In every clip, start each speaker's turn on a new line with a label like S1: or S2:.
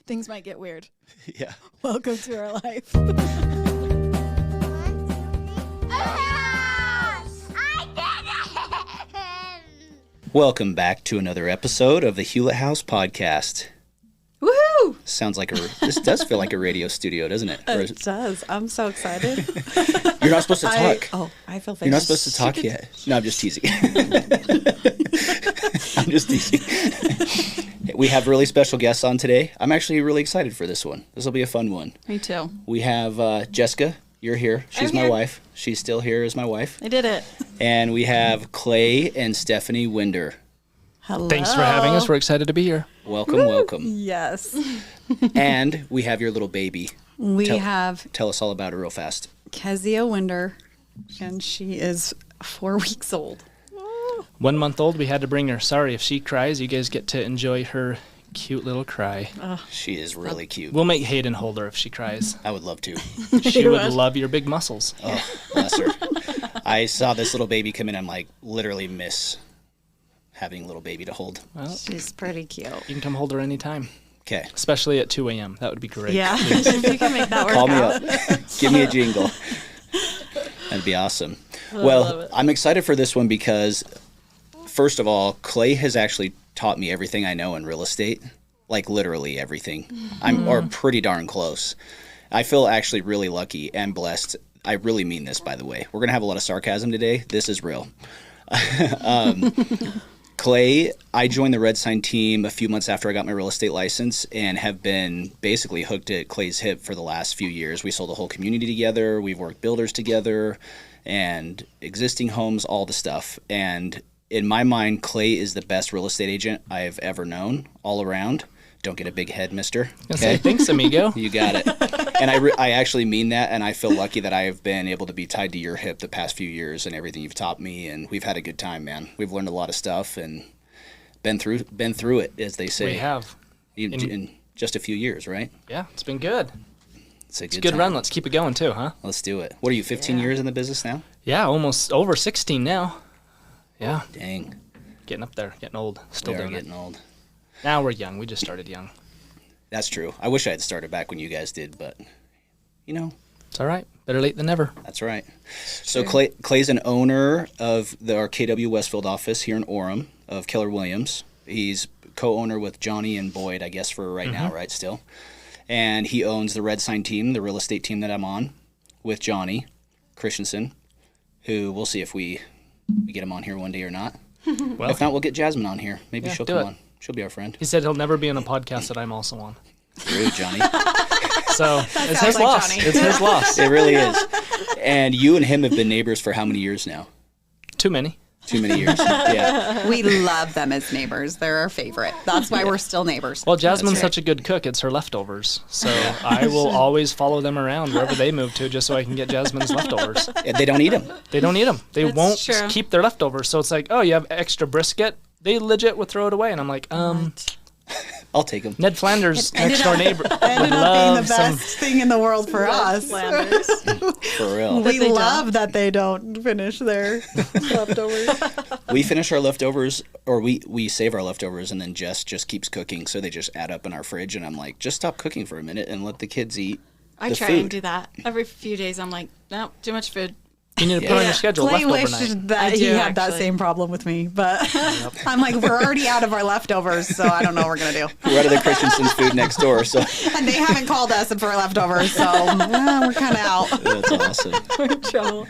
S1: Things might get weird.
S2: Yeah.
S1: Welcome to our life.
S2: Welcome back to another episode of the Hewlett House Podcast.
S1: Woohoo!
S2: Sounds like this does feel like a radio studio, doesn't it?
S3: It does. I'm so excited.
S2: You're not supposed to talk.
S3: I feel
S2: You're not supposed to talk yet. No, I'm just teasing. I'm just teasing. We have really special guests on today. I'm actually really excited for this one. This will be a fun one.
S1: Me too.
S2: We have Jessica. You're here. She's
S1: I'm
S2: my
S1: here.
S2: wife. She's still here as my wife.
S1: I did it.
S2: And we have Clay and Steffany Winder.
S3: Hello.
S4: Thanks for having us. We're excited to be here.
S2: Welcome, welcome.
S3: Yes.
S2: And we have your little baby.
S3: We have
S2: Tell us all about her real fast.
S3: Kezia Winder, and she is 4 weeks old.
S4: 1 month old. We had to bring her. Sorry if she cries. You guys get to enjoy her cute little cry.
S2: She is really cute.
S4: We'll make Hayden hold her if she cries.
S2: I would love to.
S4: She would love your big muscles.
S2: Oh, bless her. I saw this little baby come in. I'm like, literally miss having a little baby to hold.
S4: Well,
S3: She's pretty cute.
S4: you can come hold her anytime,
S2: Okay.
S4: especially at 2 a.m. That would be great.
S3: Yeah. If you can make that work
S2: Call me
S3: out.
S2: up. Give me a jingle. That'd be awesome. Well, I'm excited for this one because, first of all, Clay has actually taught me everything I know in real estate, like literally everything. Or pretty darn close. I feel actually really lucky and blessed. I really mean this, by the way. We're going to have a lot of sarcasm today. This is real. Clay, I joined the Red Sign team a few months after I got my real estate license and have been basically hooked at Clay's hip for the last few years. We sold a whole community together. We've worked builders together and existing homes, all the stuff. And in my mind, Clay is the best real estate agent I've ever known all around. Don't get a big head, mister.
S4: Okay. Thanks, amigo.
S2: You got it. And I actually mean that, and I feel lucky that I have been able to be tied to your hip the past few years and everything you've taught me, and we've had a good time, man. We've learned a lot of stuff and been through it, as they say.
S4: We have.
S2: In just a few years, right?
S4: Yeah, it's been good.
S2: It's a
S4: It's a
S2: good
S4: good
S2: time.
S4: run. Let's keep it going too, huh?
S2: Let's do it. What are you, 15 years in the business now?
S4: Yeah, almost over 16 now. Yeah,
S2: Dang,
S4: getting up there, getting old. Still
S2: we are
S4: doing
S2: getting
S4: it.
S2: old.
S4: Now we're young. We just started young.
S2: That's true. I wish I had started back when you guys did, but, you know,
S4: It's all right. Better late than never.
S2: that's right. So Clay's an owner of our KW Westfield office here in Orem of Keller Williams. He's co-owner with Johnny and Boyd, I guess, for right now, right, still. And he owns the Red Sign team, the real estate team that I'm on, with Johnny Christensen, who we'll see if we get him on here one day or not.
S4: Well,
S2: If not, we'll get Jasmine on here. Maybe
S4: Yeah,
S2: she'll
S4: do
S2: come
S4: it.
S2: on. She'll be our friend.
S4: he said he'll never be on a podcast that I'm also on.
S2: Rude, Johnny.
S4: So it's his
S3: like
S4: loss.
S3: Johnny.
S4: It's his loss.
S2: It really is. And you and him have been neighbors for how many years now?
S4: Too many.
S2: Too many years. Yeah.
S3: We love them as neighbors. They're our favorite. That's why we're still neighbors.
S4: Well, Jasmine's
S2: right.
S4: such a good cook. It's her leftovers. So I will always follow them around wherever they move to just so I can get Jasmine's leftovers.
S2: And they don't eat them.
S4: They don't eat them. They
S1: That's
S4: won't
S1: true.
S4: keep their leftovers. So it's like, oh, you have extra brisket? They legit would throw it away. And I'm like,
S2: I'll take them.
S4: Ned Flanders, next door neighbor, would
S3: ended up being the
S4: love some.
S3: best thing in the world for us.
S1: Flanders.
S2: For real.
S3: We
S1: they
S3: love that they don't finish their leftovers.
S2: We finish our leftovers, or we save our leftovers, and then Jess just keeps cooking, so they just add up in our fridge, and I'm like, just stop cooking for a minute and let the kids eat
S1: I
S2: the
S1: try
S2: food.
S1: and do that. Every few days, I'm like, nope, too much food.
S4: You need to put on
S2: Yeah.
S4: your schedule
S3: Clay
S4: leftover
S3: wished
S4: night.
S3: that
S1: I
S3: he
S1: do,
S3: had that
S1: actually.
S3: same problem with me, but I'm like, we're already out of our leftovers, so I don't know what we're gonna do.
S2: We're out of the Christensen's food next door, so
S3: And they haven't called us for leftovers, so we're kind of out.
S2: that's awesome.
S1: Trouble.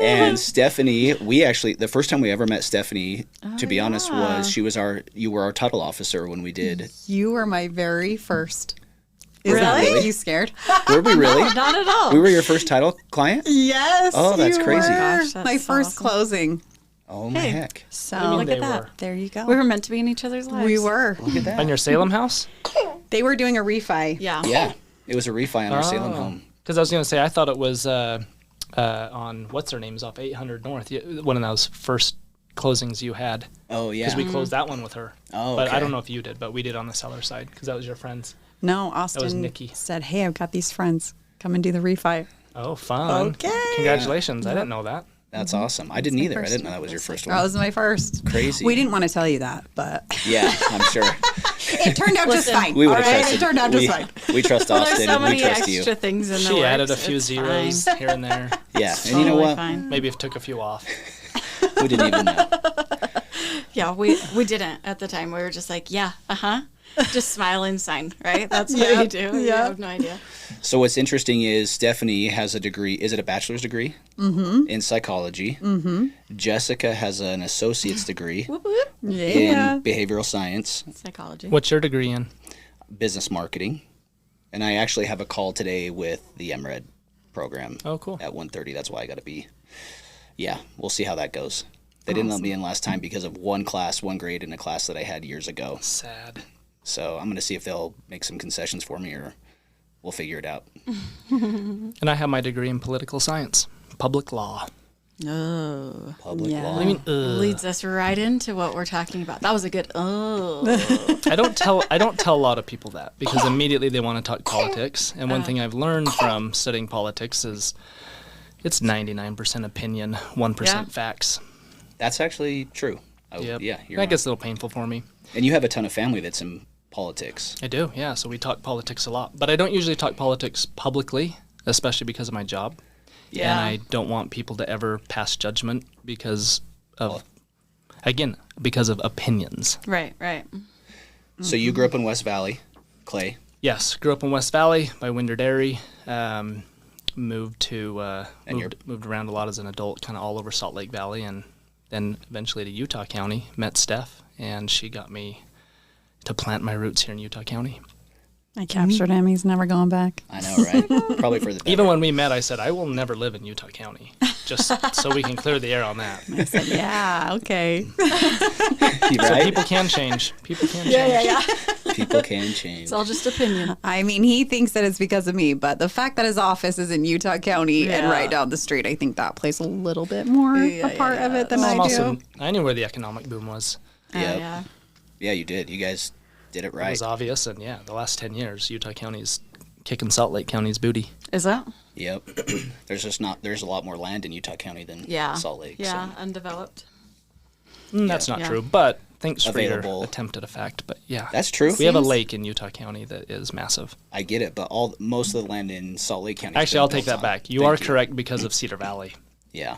S2: And Steffany, we actually, the first time we ever met Steffany, to be honest, was you were our title officer when we did.
S3: You were my very first. Is
S1: Really?
S3: that make you scared?
S2: Were we really?
S1: Not at all.
S2: We were your first title client?
S3: Yes.
S2: Oh, that's
S3: you
S2: crazy.
S3: were.
S1: Gosh, that's
S3: my
S1: so
S3: first
S1: awesome.
S3: closing.
S2: Oh my heck.
S3: So
S4: What do you mean
S1: Look at
S4: they
S1: that.
S4: were?
S3: there you go.
S1: We were meant to be in each other's lives.
S3: We were.
S2: Look at that.
S4: On your Salem house?
S3: They were doing a refi.
S1: Yeah.
S2: Yeah. It was a refi on our Salem
S4: Oh.
S2: home.
S4: Because I was going to say, I thought it was on, what's her name's off 800 North, one of those first closings you had.
S2: Oh, yeah.
S4: Because we closed that one with her.
S2: Oh,
S4: But I
S2: okay.
S4: don't know if you did, but we did on the seller side because that was your friend's.
S3: No, Austin
S4: Nikki.
S3: said, "Hey, I've got these friends. Come and do the refi."
S4: Oh, fun.
S3: Okay.
S4: Congratulations. I didn't know that.
S2: That's awesome. I didn't either. I didn't know that was your first one.
S3: That was my first.
S2: Crazy.
S3: We didn't want to tell you that, but
S2: Yeah, I'm sure.
S3: it turned out just fine.
S2: We would
S3: all
S2: have
S3: right?
S2: trusted.
S3: It turned out just fine.
S2: We trust
S1: There's
S2: Austin,
S1: so
S2: and we
S1: many
S2: trust you.
S1: extra things in the
S4: She
S1: works.
S4: added a few
S1: It's
S4: zeros
S1: fine.
S4: here and there.
S2: Yeah, and you know
S1: Totally
S2: what?
S1: fine.
S4: Maybe if took a few off.
S2: We didn't even know.
S1: Yeah, we didn't at the time. We were just like, yeah, just smile and sign, right? That's what
S3: Yeah,
S1: you do. You
S3: yeah.
S1: have no idea.
S2: So what's interesting is Stephanie has a degree. Is it a bachelor's degree? Mm-hmm. In psychology. Mm-hmm. Jessica has an associate's degree
S1: Whoop, whoop.
S3: Yeah.
S2: in behavioral science,
S1: Psychology.
S4: What's your degree in?
S2: business marketing, and I actually have a call today with the MRED program.
S4: Oh, cool.
S2: At 1:30. That's why I got to be. Yeah, we'll see how that goes. They didn't let me in last time because of one grade in a class that I had years ago.
S4: Sad.
S2: So I'm going to see if they'll make some concessions for me, or we'll figure it out.
S4: And I have my degree in political science, public law.
S1: Oh.
S2: Public
S3: Yeah.
S2: law.
S4: I mean,
S1: Leads us right into what we're talking about. That was a good
S4: I don't tell a lot of people that because immediately they want to talk politics. And one thing I've learned from studying politics is it's 99% opinion, 1%
S1: Yeah.
S4: facts.
S2: That's actually true.
S4: Yep.
S2: Yeah, you're
S4: That
S2: right.
S4: gets a little painful for me.
S2: And you have a ton of family that's in politics.
S4: I do, yeah. So we talk politics a lot, but I don't usually talk politics publicly, especially because of my job.
S1: Yeah.
S4: And I don't want people to ever pass judgment because of, again, because of opinions.
S1: Right, right.
S2: So you grew up in West Valley, Clay.
S4: Yes, grew up in West Valley by Winder Dairy. Moved around a lot as an adult, kind of all over Salt Lake Valley, and then eventually to Utah County. Met Steff, and she got me to plant my roots here in Utah County.
S3: I captured him. He's never going back.
S2: I know, right? Probably for the better.
S4: Even when we met, I said, I will never live in Utah County, just so we can clear the air on that.
S3: I said, yeah, okay.
S2: You
S4: So
S2: right?
S4: people can change. People can change.
S3: yeah.
S2: People can change.
S1: It's all just opinion.
S3: I mean, he thinks that it's because of me, but the fact that his office is in Utah County and
S1: Yeah.
S3: right down the street, I think that plays a little bit more
S1: Yeah,
S3: a part of it than
S4: Well,
S3: I
S4: I'm
S3: do.
S4: also, I knew where the economic boom was.
S2: Yep.
S1: Yeah.
S2: Yeah, you did. You guys did it
S4: It
S2: right.
S4: was obvious, and yeah, the last 10 years, Utah County's kicking Salt Lake County's booty.
S1: Is that?
S2: Yep. There's a lot more land in Utah County than
S1: Yeah.
S2: Salt Lake.
S1: Yeah,
S2: So.
S1: undeveloped.
S4: That's not
S1: Yeah.
S4: true, but thanks
S2: Available.
S4: for your attempt at a fact. But yeah,
S2: That's true.
S4: we have a
S3: Seems-
S4: lake in Utah County that is massive.
S2: I get it, but most of the land in Salt Lake County.
S4: Actually, I'll take that back. You are correct because of Cedar Valley.
S2: Yeah.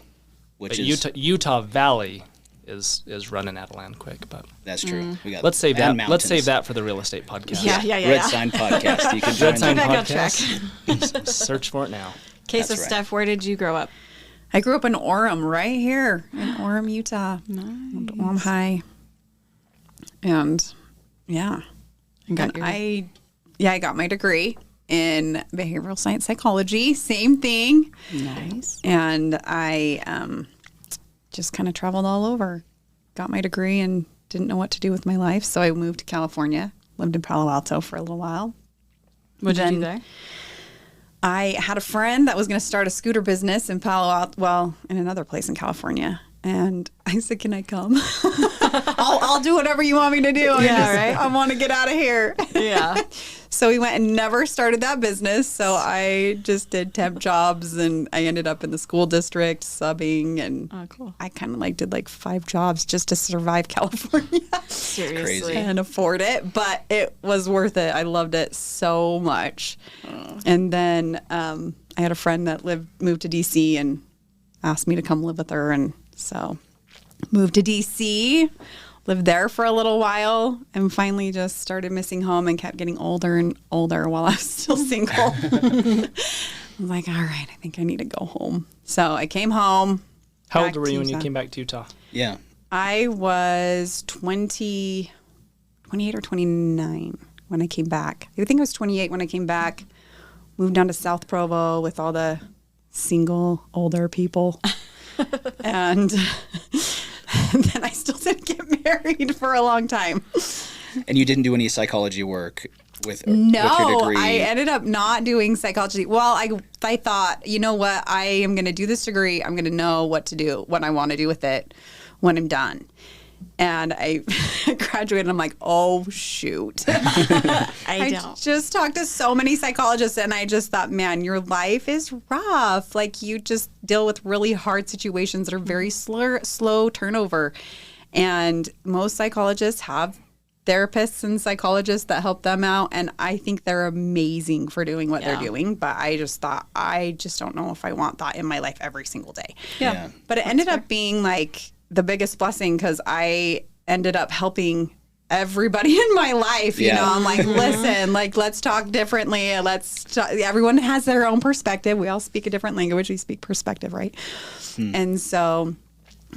S2: Which
S4: But
S2: is
S4: Utah Valley is running out of land quick. But
S2: that's true. We got
S4: let's save that.
S2: and
S4: Let's save
S2: mountains.
S4: that for the real estate podcast.
S1: Yeah.
S2: Red Sign Podcast. You can join
S4: Red Sign
S2: them.
S1: back on
S4: podcast. Search for it now.
S1: Okay, so
S2: That's right.
S1: Steph, where did you grow up?
S3: I grew up in Orem, right here in Orem, Utah. Orem High. And yeah.
S1: And got
S3: And
S1: your-
S3: I got my degree in behavioral science psychology. Same thing.
S1: Nice.
S3: And I just kind of traveled all over. Got my degree and didn't know what to do with my life. So I moved to California, lived in Palo Alto for a little while.
S1: What did you do
S3: Then-
S1: there?
S3: I had a friend that was going to start a scooter business in Palo Alto, well, in another place in California. And I said, can I come? I'll do whatever you want me to do.
S1: Yeah, right?
S3: I want to get out of here.
S1: Yeah.
S3: So we went and never started that business. So I just did temp jobs and I ended up in the school district subbing. And
S1: Oh, cool.
S3: I kind of did 5 jobs just to survive California
S1: Seriously.
S2: crazy.
S3: and afford it. But it was worth it. I loved it so much. And then I had a friend that moved to DC and asked me to come live with her. And so moved to DC, lived there for a little while, and finally just started missing home and kept getting older and older while I was still single. I was like, all right, I think I need to go home. So I came home.
S4: How
S3: back
S4: old were
S3: to
S4: you when you
S3: Utah.
S4: came back to Utah?
S2: Yeah.
S3: I was 28 or 29 when I came back. I think I was 28 when I came back. Moved down to South Provo with all the single older people. And then I still didn't get married for a long time.
S2: And you didn't do any psychology work with your
S3: No,
S2: degree.
S3: I ended up not doing psychology. Well, I thought, you know what? I am going to do this degree. I'm going to know what to do, what I want to do with it when I'm done. And I graduated. I'm like, oh, shoot. I
S1: don't.
S3: just talked to so many psychologists and I just thought, man, your life is rough. Like you just deal with really hard situations that are very slow turnover. And most psychologists have therapists and psychologists that help them out, and I think they're amazing for doing what they're doing, but I just thought, I just don't know if I want that in my life every single day.
S2: Yeah.
S3: But it ended up being like the biggest blessing, because I ended up helping everybody in my life. You know, I'm like, listen, like, let's talk differently. Everyone has their own perspective. We all speak a different language. We speak perspective, right? And so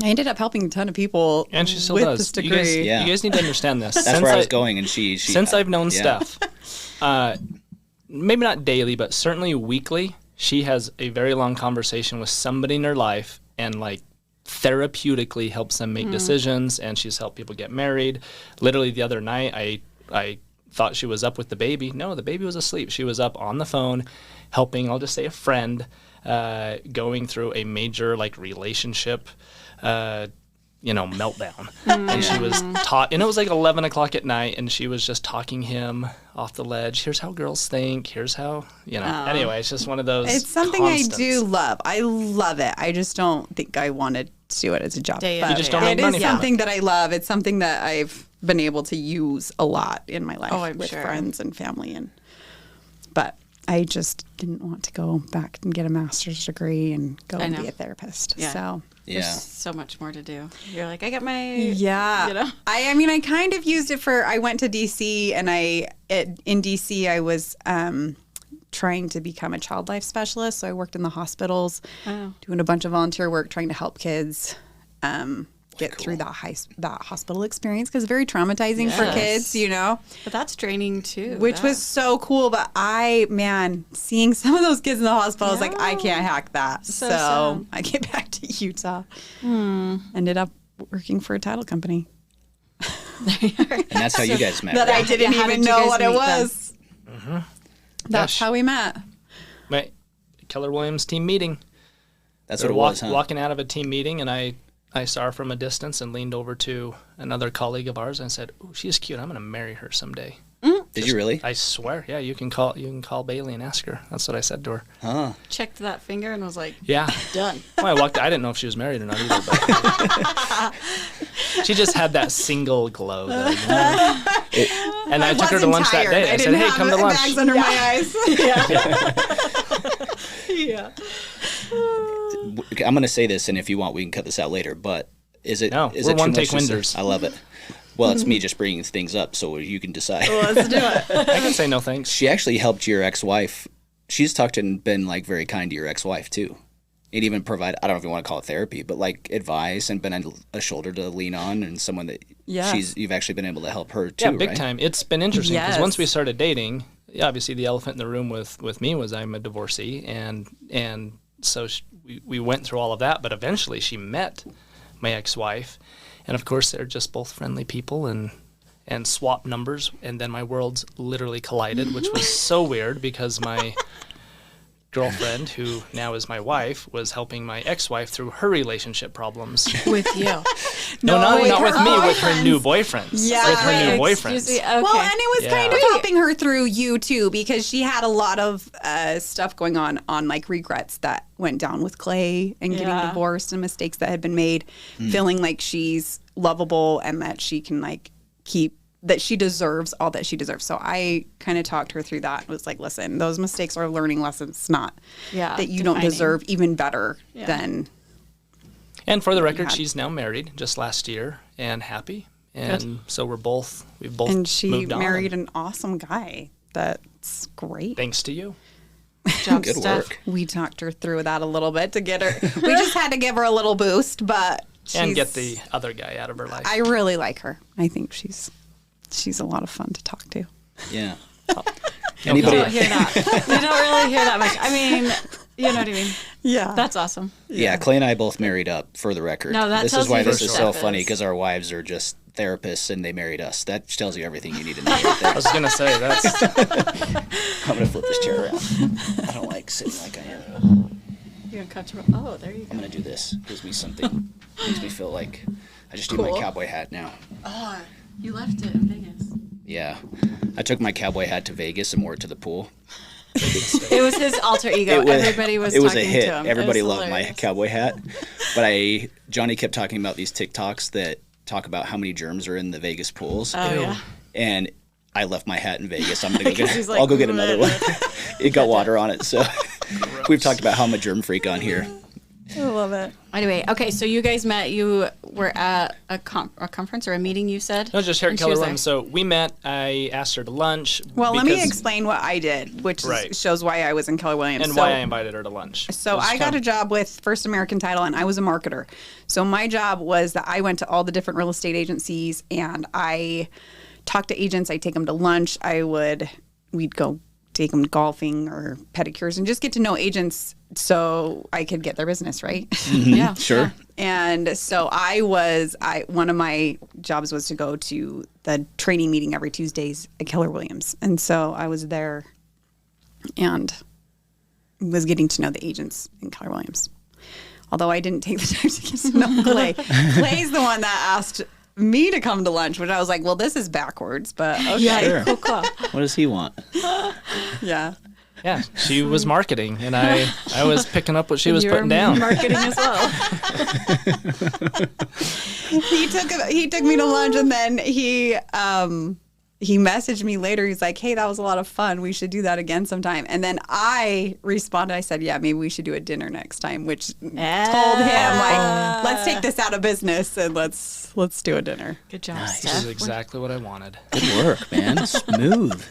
S3: I ended up helping a ton of people.
S4: And she still
S3: with
S4: does.
S3: this degree.
S4: You guys need to understand this.
S2: That's where I was going, and she
S4: since I've known Steff, maybe not daily, but certainly weekly, she has a very long conversation with somebody in her life, and like therapeutically helps them make decisions. And she's helped people get married. Literally the other night, I thought she was up with the baby. No, the baby was asleep. She was up on the phone helping, I'll just say, a friend going through a major like relationship meltdown. And she was and it was like 11 o'clock at night, and she was just talking him off the ledge. Here's how girls think. Here's how, anyway, it's just one of those
S3: It's something
S4: constants.
S3: I do love. I love it. I just don't think I wanted to do it as a job.
S1: Day in,
S3: But
S1: day
S4: just don't
S1: out.
S4: make
S3: it
S4: money
S3: is
S4: from
S3: something that I love. It's something that I've been able to use a lot in my life
S1: I'm
S3: with
S1: sure.
S3: friends and family. But I just didn't want to go back and get a master's degree and go and be a therapist.
S1: Yeah.
S3: So
S1: There's so much more to do. You're like, I got my,
S3: I mean, I kind of used it I went to DC, and in DC, I was trying to become a child life specialist. So I worked in the hospitals, doing a bunch of volunteer work, trying to help kids get through that hospital experience, because it's very traumatizing for kids,
S1: But that's draining too.
S3: which was so cool. But seeing some of those kids in the hospital, I was like, I can't hack that. So
S1: sad.
S3: I came back to Utah. Ended up working for a title company.
S2: And that's how you guys met.
S3: That I
S2: right?
S3: didn't
S1: How
S3: even
S1: did you
S3: know
S1: guys
S3: what it
S1: meet them?
S3: was. That's how we met.
S4: My Keller Williams team meeting.
S2: That's
S4: They
S2: what it
S4: were
S2: was, huh?
S4: walking out of a team meeting, and I saw her from a distance and leaned over to another colleague of ours and said, "Oh, she's cute. I'm going to marry her someday."
S2: Did you really?
S4: I swear. Yeah, you can call Bailey and ask her. That's what I said to her.
S2: Huh.
S1: checked that finger and was like,
S4: Yeah.
S1: done.
S4: Well, I didn't know if she was married or not either. But she just had that single glow. Though, and I took her to
S3: wasn't
S4: lunch
S3: tired.
S4: that day. I said,
S3: didn't
S4: "Hey,
S3: have
S4: come to lunch."
S3: bags under my eyes.
S2: I'm going to say this, and if you want, we can cut this out later. But is it?
S4: No,
S2: is
S4: we're
S2: it too
S4: one
S2: much
S4: take
S2: to say?
S4: Winders.
S2: I love it. Well, it's me just bringing things up, so you can decide.
S3: Let's do it.
S4: I can say no thanks.
S2: She actually helped your ex-wife. She's talked and been like very kind to your ex-wife too, and even provide, I don't know if you want to call it therapy, but like advice, and been a shoulder to lean on, and someone that you've actually been able to help her too.
S4: Yeah, big
S2: right?
S4: time. It's been interesting because
S3: Yes.
S4: once we started dating, obviously the elephant in the room with me was I'm a divorcee, and so we went through all of that. But eventually, she met my ex-wife, and of course they're just both friendly people and swapped numbers, and then my worlds literally collided, which was so weird because my girlfriend, who now is my wife, was helping my ex-wife through her relationship problems.
S1: With you.
S4: No, not with
S3: her
S4: me, with her
S3: boyfriends.
S4: new boyfriends.
S3: Yeah.
S4: With her new
S1: Excuse me.
S4: boyfriends.
S1: Okay.
S3: Well, and it was
S4: Yeah.
S3: kind of helping her through you too, because she had a lot of stuff going on like regrets that went down with Clay and getting divorced, and mistakes that had been made, feeling like she's lovable and that she can that she deserves all that she deserves. So I kind of talked her through that. It was like, listen, those mistakes are learning lessons, not that you don't
S1: defining.
S3: deserve even better than.
S4: And for the record, she's now married just last year and happy. And so we've both
S3: And she
S4: moved on.
S3: married an awesome guy. That's great.
S4: Thanks to you.
S1: Job
S2: Good
S1: stuff.
S2: work.
S3: We talked her through that a little bit to get her. We just had to give her a little boost, but
S4: And get the other guy out of her life.
S3: I really like her. I think she's a lot of fun to talk to.
S2: Yeah.
S1: You
S2: Anybody?
S1: don't hear that. You don't really hear that much. I mean, you know what I mean?
S3: Yeah,
S1: That's awesome.
S2: Yeah, Clay and I both married up, for the record.
S1: No, that
S2: this
S1: tells
S2: is why
S1: you
S2: this
S1: who
S2: is so
S1: Steff
S2: funny,
S1: is.
S2: because our wives are just therapists and they married us. That tells you everything you need to know right
S4: I
S2: there.
S4: was going to say, that's
S2: I'm going to flip this chair around. I don't like sitting like I am.
S1: You're uncomfortable. Oh, there you go.
S2: I'm going to do this. Gives me something. Makes me feel like I just need my
S1: Cool.
S2: cowboy hat now.
S1: Oh, you left it in Vegas.
S2: Yeah. I took my cowboy hat to Vegas and wore it to the pool.
S1: It was his alter ego. Everybody was
S2: it was
S1: talking
S2: a hit.
S1: to him. It
S2: Everybody
S1: was
S2: loved my
S1: hilarious.
S2: cowboy hat. But Johnny kept talking about these TikToks that talk about how many germs are in the Vegas pools.
S1: Oh, yeah.
S2: and I left my hat in Vegas. I'm gonna go get.
S1: He's like,
S2: I'll go get another one. It got water on it, so we've talked about how I'm a germ freak on here.
S3: I love it.
S1: Anyway, okay, so you guys met. You were at a conference or a meeting, you said?
S4: No, just here at
S1: And she
S4: Keller
S1: was
S4: Williams. So we met. I asked her to lunch.
S3: Well, let me
S4: because-
S3: explain what I did, which
S4: Right.
S3: shows why I was in Keller Williams.
S4: and
S3: So-
S4: why I invited her to lunch.
S3: So I got a job with First American Title, and I was a marketer. So my job was that I went to all the different real estate agencies, and I talked to agents. I'd take them to lunch. We'd go take them golfing or pedicures and just get to know agents so I could get their business, right?
S1: Yeah.
S2: Sure.
S3: And so one of my jobs was to go to the training meeting every Tuesdays at Keller Williams. And so I was there and was getting to know the agents in Keller Williams. Although I didn't take the time to get to know Clay. Clay's the one that asked me to come to lunch, which I was like, well, this is backwards, but okay.
S1: Yeah,
S2: Sure.
S1: cool.
S2: What does he want?
S3: Yeah.
S4: Yeah, she was marketing, and I was picking up what she was
S1: You were
S4: putting down.
S1: marketing as well.
S3: He took me to lunch, and then he messaged me later. He's like, hey, that was a lot of fun. We should do that again sometime. And then I responded. I said, yeah, maybe we should do a dinner next time, which told him, like, let's take this out of business and let's do a dinner.
S1: Good job,
S2: Nice.
S4: This is
S1: Steff.
S4: exactly what I wanted.
S2: Good work, man. Smooth.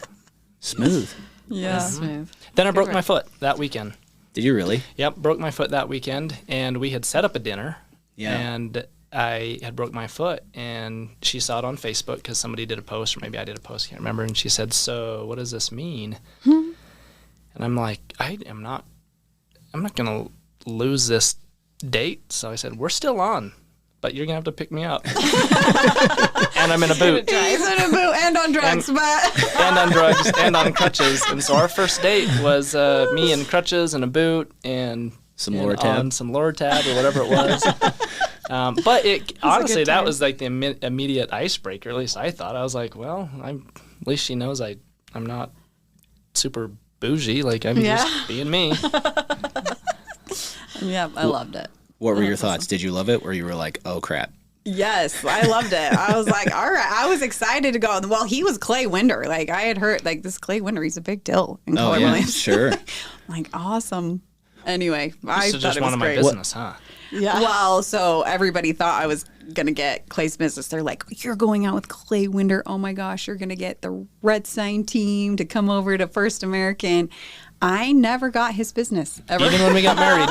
S3: Yeah.
S1: Smooth.
S4: Then I broke my foot that weekend.
S2: Did you really?
S4: Yep, broke my foot that weekend, and we had set up a dinner.
S2: Yeah.
S4: And I had broke my foot, and she saw it on Facebook because somebody did a post, or maybe I did a post, I can't remember. And she said, "So, what does this mean?" And I'm like, I'm not gonna lose this date. So I said, "We're still on, but you're gonna have to pick me up." And I'm in a boot.
S3: He's in a boot and on drugs,
S4: And on drugs and on crutches. And so our first date was me in crutches and a boot and
S2: Some Lortab.
S4: on some Lortab or whatever it was. But honestly, that
S1: time.
S4: was like the immediate icebreaker. At least I thought. I was like, well, at least she knows I'm not super bougie. Like I'm just being me.
S3: Yeah, I loved it.
S2: What were your thoughts? Did you love it, or you were like, oh crap?
S3: Yes, I loved it. I was like, all right. I was excited to go. Well, he was Clay Winder. Like, I had heard, like, this Clay Winder, he's a big deal in
S2: Oh
S3: Keller
S2: yeah,
S3: Williams.
S2: sure.
S3: Like, awesome. Anyway, I
S4: So
S3: thought
S4: just
S3: it was
S4: wanted my
S3: great.
S4: business, huh?
S1: Yeah.
S3: Well, so everybody thought I was going to get Clay's business. They're like, you're going out with Clay Winder. Oh my gosh, you're going to get the Red Sign team to come over to First American. I never got his business ever.
S4: Even when we got married,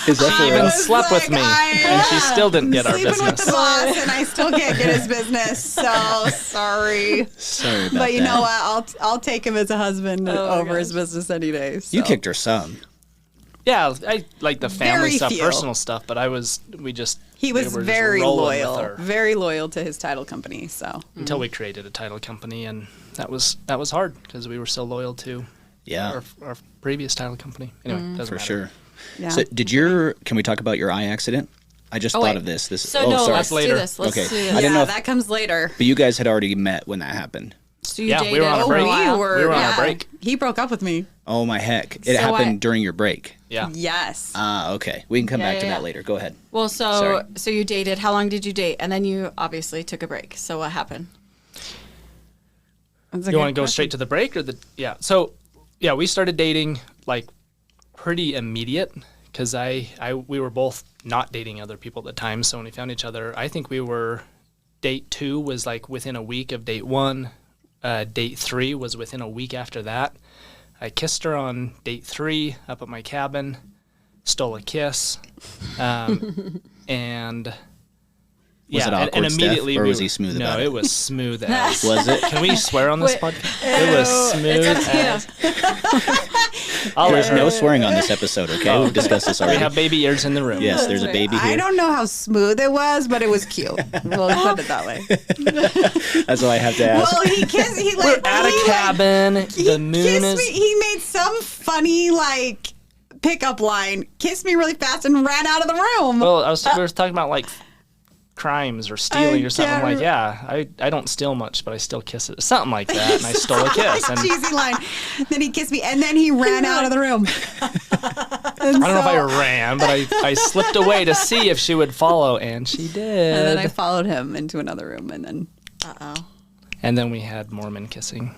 S2: Is that for
S4: even
S2: real?
S4: slept with me, and she still didn't get our
S3: Sleeping with the
S4: business.
S3: boss, and I still can't get his business. So sorry.
S2: Sorry about
S3: But you
S2: that.
S3: know what? I'll take him as a husband over his business any day. So.
S2: You kicked her some.
S4: Yeah, I like the family
S3: Very
S4: stuff,
S3: few.
S4: personal stuff, but he was
S3: He was
S4: just
S3: very
S4: rolling with
S3: loyal,
S4: her.
S3: very loyal to his title company. So
S4: Until we created a title company, and that was hard because we were so loyal to
S2: Yeah,
S4: our previous title company. Anyway, doesn't
S2: for
S4: matter.
S2: sure.
S3: yeah.
S2: So can we talk about your eye accident? I just thought
S1: wait.
S2: of this.
S1: So no,
S2: sorry.
S1: let's do
S4: later.
S1: this. Let's
S2: Okay.
S1: do
S2: I
S1: this.
S2: didn't know if-
S3: that comes later.
S2: But you guys had already met when that happened.
S1: So you
S4: Yeah,
S1: dated
S4: we were on a
S1: for
S4: break.
S1: while.
S4: We were on a break.
S3: He broke up with me.
S2: Oh my heck! It
S1: So
S2: happened
S1: what?
S2: during your break.
S4: Yeah.
S3: Yes.
S2: Okay. We can come back to
S1: yeah.
S2: that later. Go ahead.
S1: Well,
S2: Sorry.
S1: so you dated. How long did you date? And then you obviously took a break. So what happened?
S3: That's a
S4: You
S3: good
S4: want to go
S3: question.
S4: straight to the break or the yeah? So yeah, we started dating like pretty immediate because we were both not dating other people at the time. So when we found each other, I think we were date 2 was like within a week of date 1. Date 3 was within a week after that. I kissed her on date 3 up at my cabin, stole a kiss, and
S2: Was it
S4: and
S2: awkward, Steff,
S4: immediately
S2: or
S4: we
S2: was
S4: were-
S2: he smooth about
S4: No,
S2: it?
S4: it was smooth as.
S2: Was it?
S4: Can we swear on this
S1: Wait.
S4: podcast? It was smooth as.
S2: There's no swearing on this episode. Okay, we've discussed this
S4: We
S2: already.
S4: have baby ears in the room.
S2: Yes, there's a baby
S3: I
S2: here.
S3: don't know how smooth it was, but it was cute. We'll put it that way.
S2: That's all I have to ask.
S3: Well, he kissed. He
S4: We're
S3: like
S4: at a
S3: he, like,
S4: cabin.
S3: he
S4: The moon
S3: kissed
S4: is.
S3: me. He made some funny like pickup line, kissed me really fast, and ran out of the room.
S4: Well, we were talking about like crimes or stealing or something. I'm
S3: can't
S4: like, yeah, I don't steal much, but I still kiss it. Something like that. And I stole a kiss. And I
S3: Cheesy line. Then he kissed me, and then he ran out of the room.
S4: don't know if I ran, but I slipped away to see if she would follow, and she did.
S3: And then I followed him into another room, and then
S1: Uh-oh.
S4: and then we had Mormon kissing.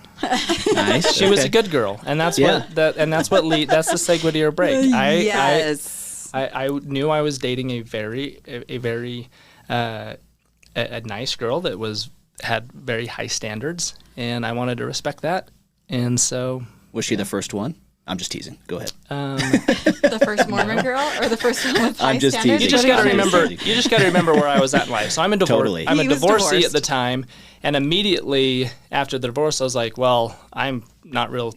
S2: Nice.
S4: She was a good girl, and that's that's the segue to your break.
S3: Yes.
S4: I knew I was dating a very nice girl that had very high standards, and I wanted to respect that. And so,
S2: was she the first one? I'm just teasing. Go ahead.
S1: The first Mormon girl or the first one with high
S2: I'm just
S1: standards?
S2: teasing.
S4: You just got to remember where I was at in life. So I'm a
S2: Totally.
S4: I'm a
S3: He was
S4: divorcee
S3: divorced.
S4: at the time, and immediately after the divorce, I was like, well, I'm not real.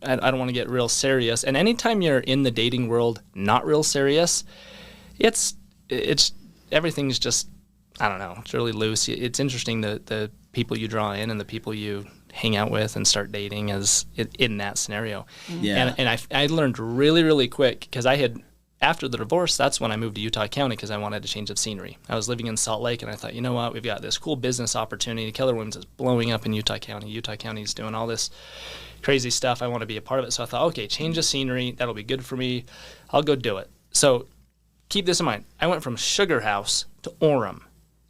S4: I don't want to get real serious. And anytime you're in the dating world, not real serious, it's everything's just, I don't know. It's really loose. It's interesting the people you draw in and the people you hang out with and start dating as in that scenario.
S2: Yeah.
S4: And I learned really, really quick because after the divorce, that's when I moved to Utah County because I wanted a change of scenery. I was living in Salt Lake, and I thought, you know what? We've got this cool business opportunity. Keller Williams is blowing up in Utah County. Utah County is doing all this crazy stuff. I want to be a part of it. So I thought, okay, change of scenery. That'll be good for me. I'll go do it. So keep this in mind. I went from Sugar House to Orem.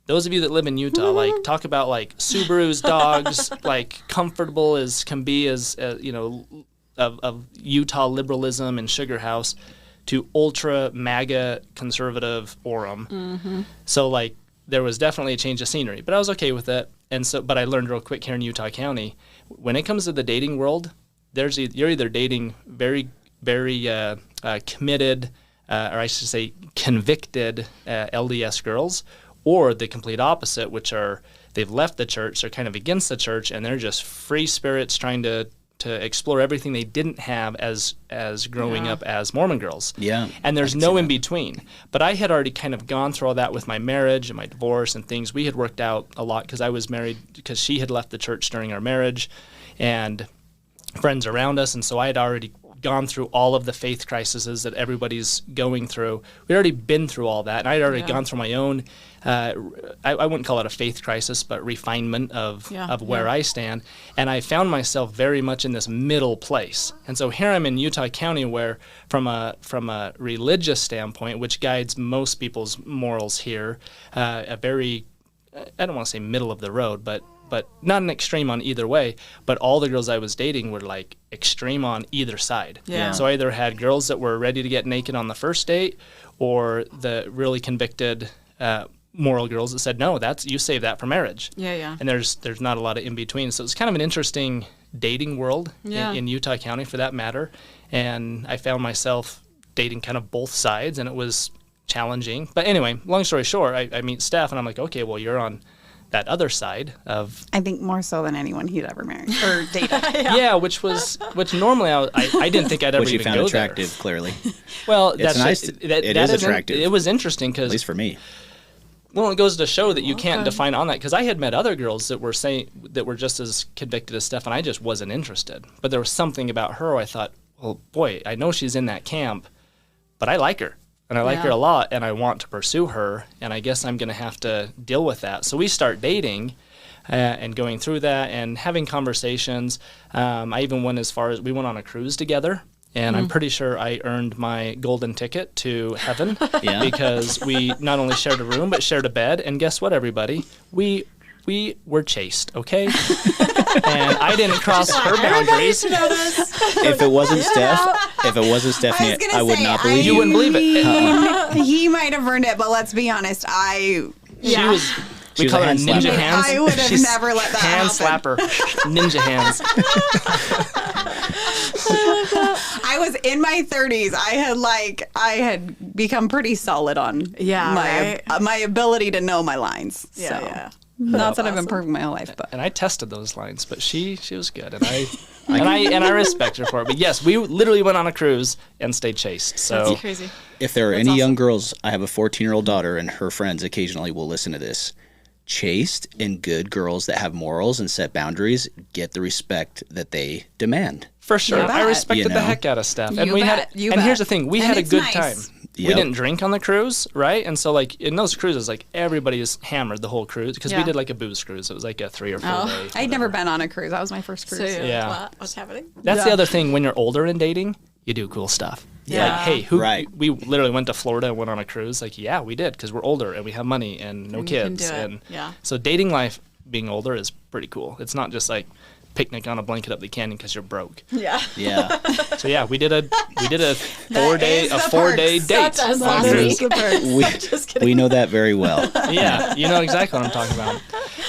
S4: Those of you that live in Utah, like, talk about like Subarus, dogs, like comfortable as can be as of Utah liberalism and Sugar House, to ultra MAGA conservative Orem.
S1: Mm-hmm.
S4: So like there was definitely a change of scenery, but I was okay with it. And so, but I learned real quick here in Utah County, when it comes to the dating world, you're either dating very, very committed, or I should say convicted LDS girls, or the complete opposite, which are they've left the church, they're kind of against the church, and they're just free spirits trying to explore everything they didn't have as growing up as Mormon girls.
S2: Yeah.
S4: And there's no in between. But I had already kind of gone through all that with my marriage and my divorce and things. We had worked out a lot because I was married because she had left the church during our marriage and friends around us. And so I had already gone through all of the faith crises that everybody's going through. We'd already been through all that. And I'd already gone through my own, I wouldn't call it a faith crisis, but refinement of where I stand. And I found myself very much in this middle place. And so here I'm in Utah County where from a religious standpoint, which guides most people's morals here, a very, I don't want to say middle of the road, but not an extreme on either way, but all the girls I was dating were like extreme on either side.
S1: Yeah.
S4: So I either had girls that were ready to get naked on the first date, or the really convicted moral girls that said, no, you save that for marriage.
S1: Yeah.
S4: And there's not a lot of in between. So it's kind of an interesting dating world in Utah County for that matter. And I found myself dating kind of both sides, and it was challenging. But anyway, long story short, I meet Steff, and I'm like, okay, well, you're on that other side of,
S3: I think more so than anyone he'd ever married or dated.
S4: which normally I didn't think I'd ever
S2: Which you
S4: even
S2: found
S4: go
S2: attractive,
S4: there.
S2: clearly.
S4: Well,
S2: It's
S4: that's
S2: nice. It is attractive.
S4: It was interesting
S2: At
S4: because,
S2: least for me.
S4: well, it goes to show that you can't define on that, because I had met other girls that were just as convicted as Steff, and I just wasn't interested. But there was something about her where I thought, well, boy, I know she's in that camp, but I like her. And I like her a lot, and I want to pursue her, and I guess I'm going to have to deal with that. So we start dating and going through that and having conversations. I even went as far as we went on a cruise together, and I'm pretty sure I earned my golden ticket to heaven because we not only shared a room, but shared a bed. And guess what, everybody? We were chaste, okay? And I didn't cross her boundaries.
S2: If it wasn't Stephanie, I would not believe
S4: You wouldn't believe it.
S3: He might have earned it, but let's be honest,
S4: She was. We
S2: She
S4: call
S2: was
S4: her
S2: a hand
S4: ninja
S2: slapper.
S4: hands.
S3: I would have never let that
S4: hand
S3: happen.
S4: slapper, ninja hands.
S3: I was in my 30s. I had become pretty solid on my ability to know my lines. Not that I've been perfect my whole life, but
S4: And I tested those lines, but she was good, and I respect her for it. But yes, we literally went on a cruise and stayed chaste. So
S1: That's crazy.
S2: If there are any young girls, I have a 14-year-old daughter, and her friends occasionally will listen to this. Chaste and good girls that have morals and set boundaries get the respect that they demand.
S4: for sure,
S3: bet.
S4: I respected
S2: You
S4: the
S2: know.
S4: heck out of Steph, and
S3: You
S4: we
S3: bet.
S4: had.
S3: You
S4: and
S3: bet.
S4: here's the thing: we
S3: And
S4: had a
S3: it's
S4: good
S3: nice.
S4: time. We
S2: Yep.
S4: didn't drink on the cruise, right? And so, like in those cruises, like everybody is hammered the whole cruise because we did like a booze cruise. It was like a 3 or 4 day.
S3: I'd never been on a cruise. That was my first cruise.
S1: So,
S4: Yeah.
S1: what's happening?
S4: That's the other thing. When you're older and dating, you do cool stuff.
S1: Yeah.
S4: Like, hey,
S2: Right.
S4: we literally went to Florida and went on a cruise. Like, yeah, we did because we're older and we have money and no
S1: And you can
S4: kids.
S1: do it.
S4: And
S1: Yeah.
S4: so dating life being older is pretty cool. It's not just like picnic on a blanket up the canyon because you're broke.
S3: Yeah.
S2: Yeah.
S4: So yeah, we did a 4-day date.
S1: That's us last week.
S2: We know that very well.
S4: Yeah, you know exactly what I'm talking about.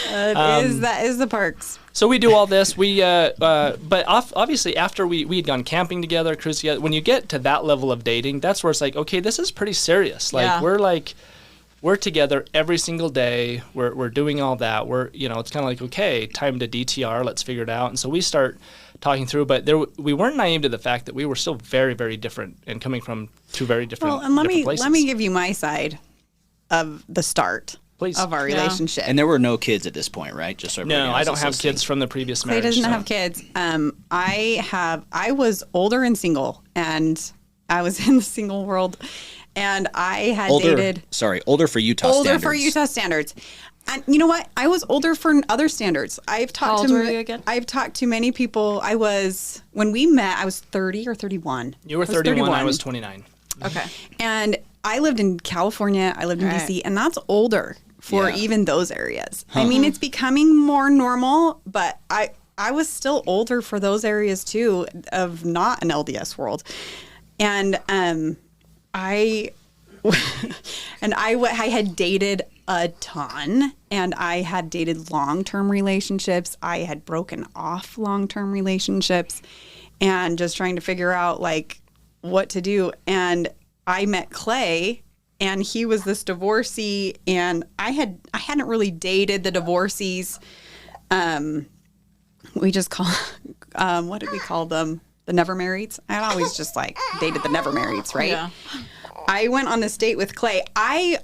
S3: That is the perks.
S4: So we do all this. But obviously after we had gone camping together, cruised together. When you get to that level of dating, that's where it's like, okay, this is pretty serious. Like we're together every single day. We're doing all that. It's kind of like, okay, time to DTR. Let's figure it out. And so we start talking through. But we weren't naive to the fact that we were still very, very different and coming from two very different.
S3: Well, and
S4: different places.
S3: let me give you my side of the start. Please. Of our relationship.
S2: And there were no kids at this point, right? Just so
S4: no, I don't have kids from the previous marriage.
S3: He doesn't have kids. I was older and single, and I was in the single world, and I had dated.
S2: Sorry, older for Utah standards.
S3: Older for Utah standards. And you know what? I was older for other standards.
S1: How old were you again?
S3: I've talked to many people. When we met, I was 30 or 31.
S4: You were 31, I was 29.
S1: Okay.
S3: And I lived in California. I lived in DC, and that's older for even those areas. I mean, it's becoming more normal, but I was still older for those areas too, of not an LDS world. And I had dated a ton, and I had dated long-term relationships. I had broken off long-term relationships, and just trying to figure out like what to do. And I met Clay, and he was this divorcee, and I hadn't really dated the divorcees. We just call what did we call them? The never marrieds. I'd always just like dated the never marrieds, right?
S1: Yeah.
S3: I went on this date with Clay. I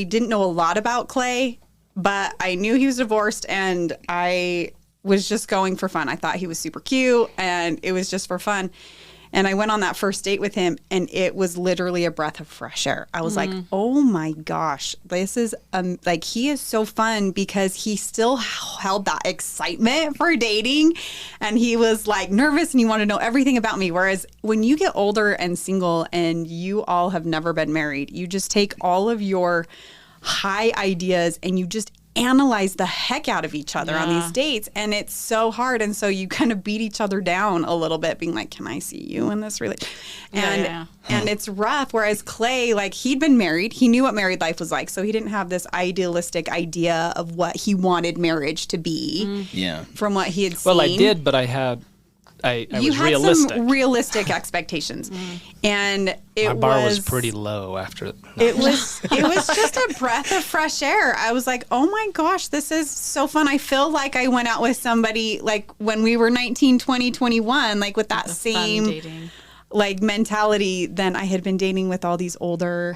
S3: didn't know a lot about Clay, but I knew he was divorced, and I was just going for fun. I thought he was super cute, and it was just for fun. And I went on that first date with him, and it was literally a breath of fresh air. I was like, oh my gosh, this is he is so fun, because he still held that excitement for dating, and he was like nervous, and he wanted to know everything about me. Whereas when you get older and single and you all have never been married, you just take all of your high ideas and you just analyze the heck out of each other on these dates, and it's so hard. And so you kind of beat each other down a little bit, being like, can I see you in this relationship? And it's rough. Whereas Clay, like, he'd been married, he knew what married life was like, so he didn't have this idealistic idea of what he wanted marriage to be from what he had seen.
S4: Well, I did, but I was
S3: had
S4: realistic.
S3: some realistic expectations, and my
S4: bar was pretty low after.
S3: It was just a breath of fresh air. I was like, oh my gosh, this is so fun. I feel like I went out with somebody like when we were 19, 20, 21, like with that same like mentality than I had been dating with all these older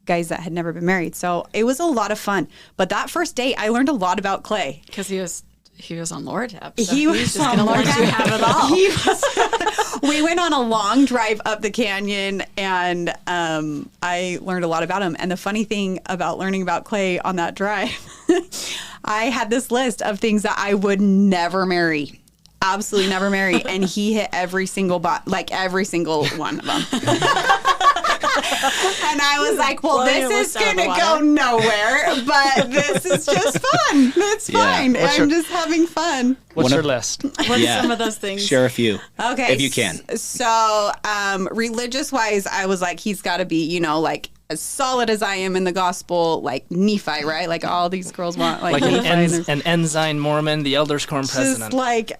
S3: guys that had never been married. So it was a lot of fun. But that first date, I learned a lot about Clay.
S1: Because he was on Lord Tap. So
S3: he was
S1: just going to learn to have it all.
S3: We went on a long drive up the canyon, and I learned a lot about him. And the funny thing about learning about Clay on that drive, I had this list of things that I would never marry. Absolutely never marry. And he hit every single every single one of them. And I was like, well, this is going to go nowhere, but this is just fun. It's fine. I'm just having fun.
S4: What's your list?
S1: What's some of those things?
S2: Share a few.
S3: Okay.
S2: If you can.
S3: So, religious-wise, I was like, he's got to be, like, as solid as I am in the gospel, like Nephi, right? Like all these girls want, like Nephi.
S4: An ensign Mormon, the elders quorum president.
S3: Just like,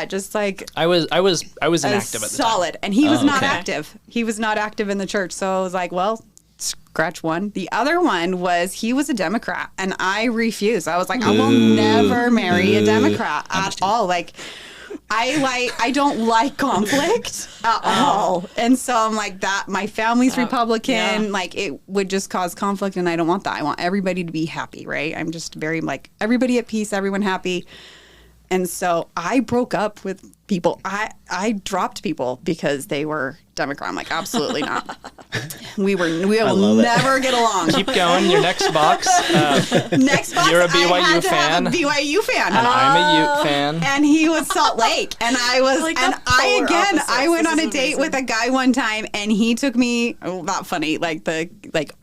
S3: just like.
S4: I was inactive at the time.
S3: Solid, and he was not active. He was not active in the church, so I was like, well, scratch one. The other one was he was a Democrat, and I refused. I was like, I will never marry a Democrat at all. Like. I don't like conflict at all. And so I'm like that. My family's Republican. Like it would just cause conflict, and I don't want that. I want everybody to be happy, right? I'm just very everybody at peace, everyone happy. And so I broke up with people. I dropped people because they were Democrat. I'm like, absolutely not. We will never get along.
S4: Keep going. Your next box.
S3: Next box.
S4: You're a
S3: I
S4: BYU
S3: had to
S4: fan.
S3: have a BYU fan.
S4: And I'm a Ute fan.
S3: And he was Salt Lake, and I was,
S1: Like
S3: and
S1: the polar opposites.
S3: I went
S1: This
S3: on
S1: is
S3: a date
S1: amazing.
S3: with a guy one time, and he took me, not funny, like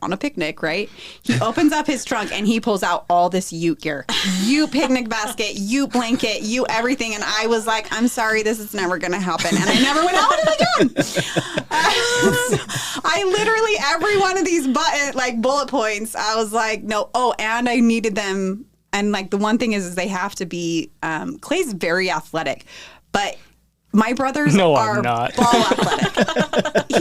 S3: on a picnic, right? He opens up his trunk and he pulls out all this Ute gear, Ute picnic basket, Ute blanket, Ute everything, and I was like, I'm sorry, this is never gonna happen, and I never went out with him again. I literally every one of these bullet points, I was like, no. Oh, and I needed them. And like the one thing is they have to be. Clay's very athletic, but my brothers
S4: No,
S3: are
S4: I'm not.
S3: ball athletic.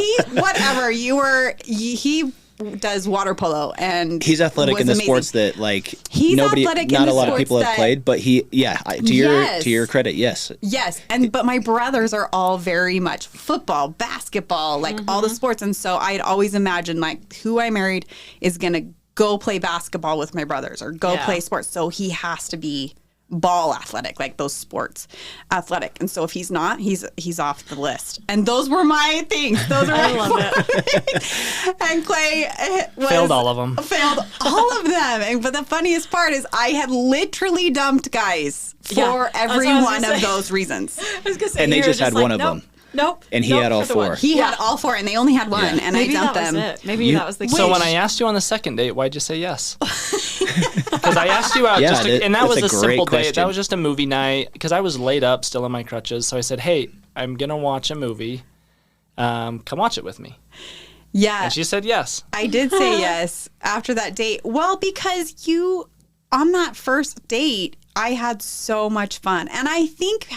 S3: He does water polo, and
S2: He's athletic
S3: was
S2: in the
S3: amazing.
S2: sports that like
S3: He's
S2: nobody,
S3: athletic in
S2: not
S3: the
S2: a lot of
S3: sports
S2: people have
S3: that-
S2: played, but to
S3: Yes.
S2: your credit, yes.
S3: Yes, but my brothers are all very much football, basketball, like all the sports, and so I'd always imagined like who I married is gonna go play basketball with my brothers or go
S1: Yeah.
S3: play sports, so he has to be ball athletic, like those sports athletic, and so if he's not, he's off the list. And those were my things. Those are
S1: I
S3: my
S1: love it.
S3: and Clay
S4: Failed all of them.
S3: Failed all of them. But the funniest part is I had literally dumped guys
S1: Yeah,
S3: for
S1: that's
S3: every
S1: what I was
S3: one
S1: gonna
S3: of
S1: say.
S3: those reasons.
S1: I was gonna say,
S2: And they
S1: you were
S2: just had one of
S1: nope,
S2: them.
S1: Nope.
S2: And he
S1: nope
S2: had all
S1: for the
S2: four.
S1: one.
S3: He
S1: Yeah.
S3: had all four, and they only had one,
S2: Yeah.
S3: and
S1: Maybe
S3: I dumped
S1: that was
S3: them.
S1: it. Maybe that was the
S4: So
S1: key.
S4: when I asked you on the second date, why'd you say yes? Because I asked you out,
S2: Yeah,
S4: and that
S2: that's
S4: was
S2: a
S4: a simple
S2: great
S4: date. That
S2: question.
S4: was just a movie night. Because I was laid up, still in my crutches. So I said, "Hey, I'm gonna watch a movie. Come watch it with me."
S3: Yeah,
S4: And she said yes.
S3: I did say yes after that date. Well, because on that first date, I had so much fun. And I think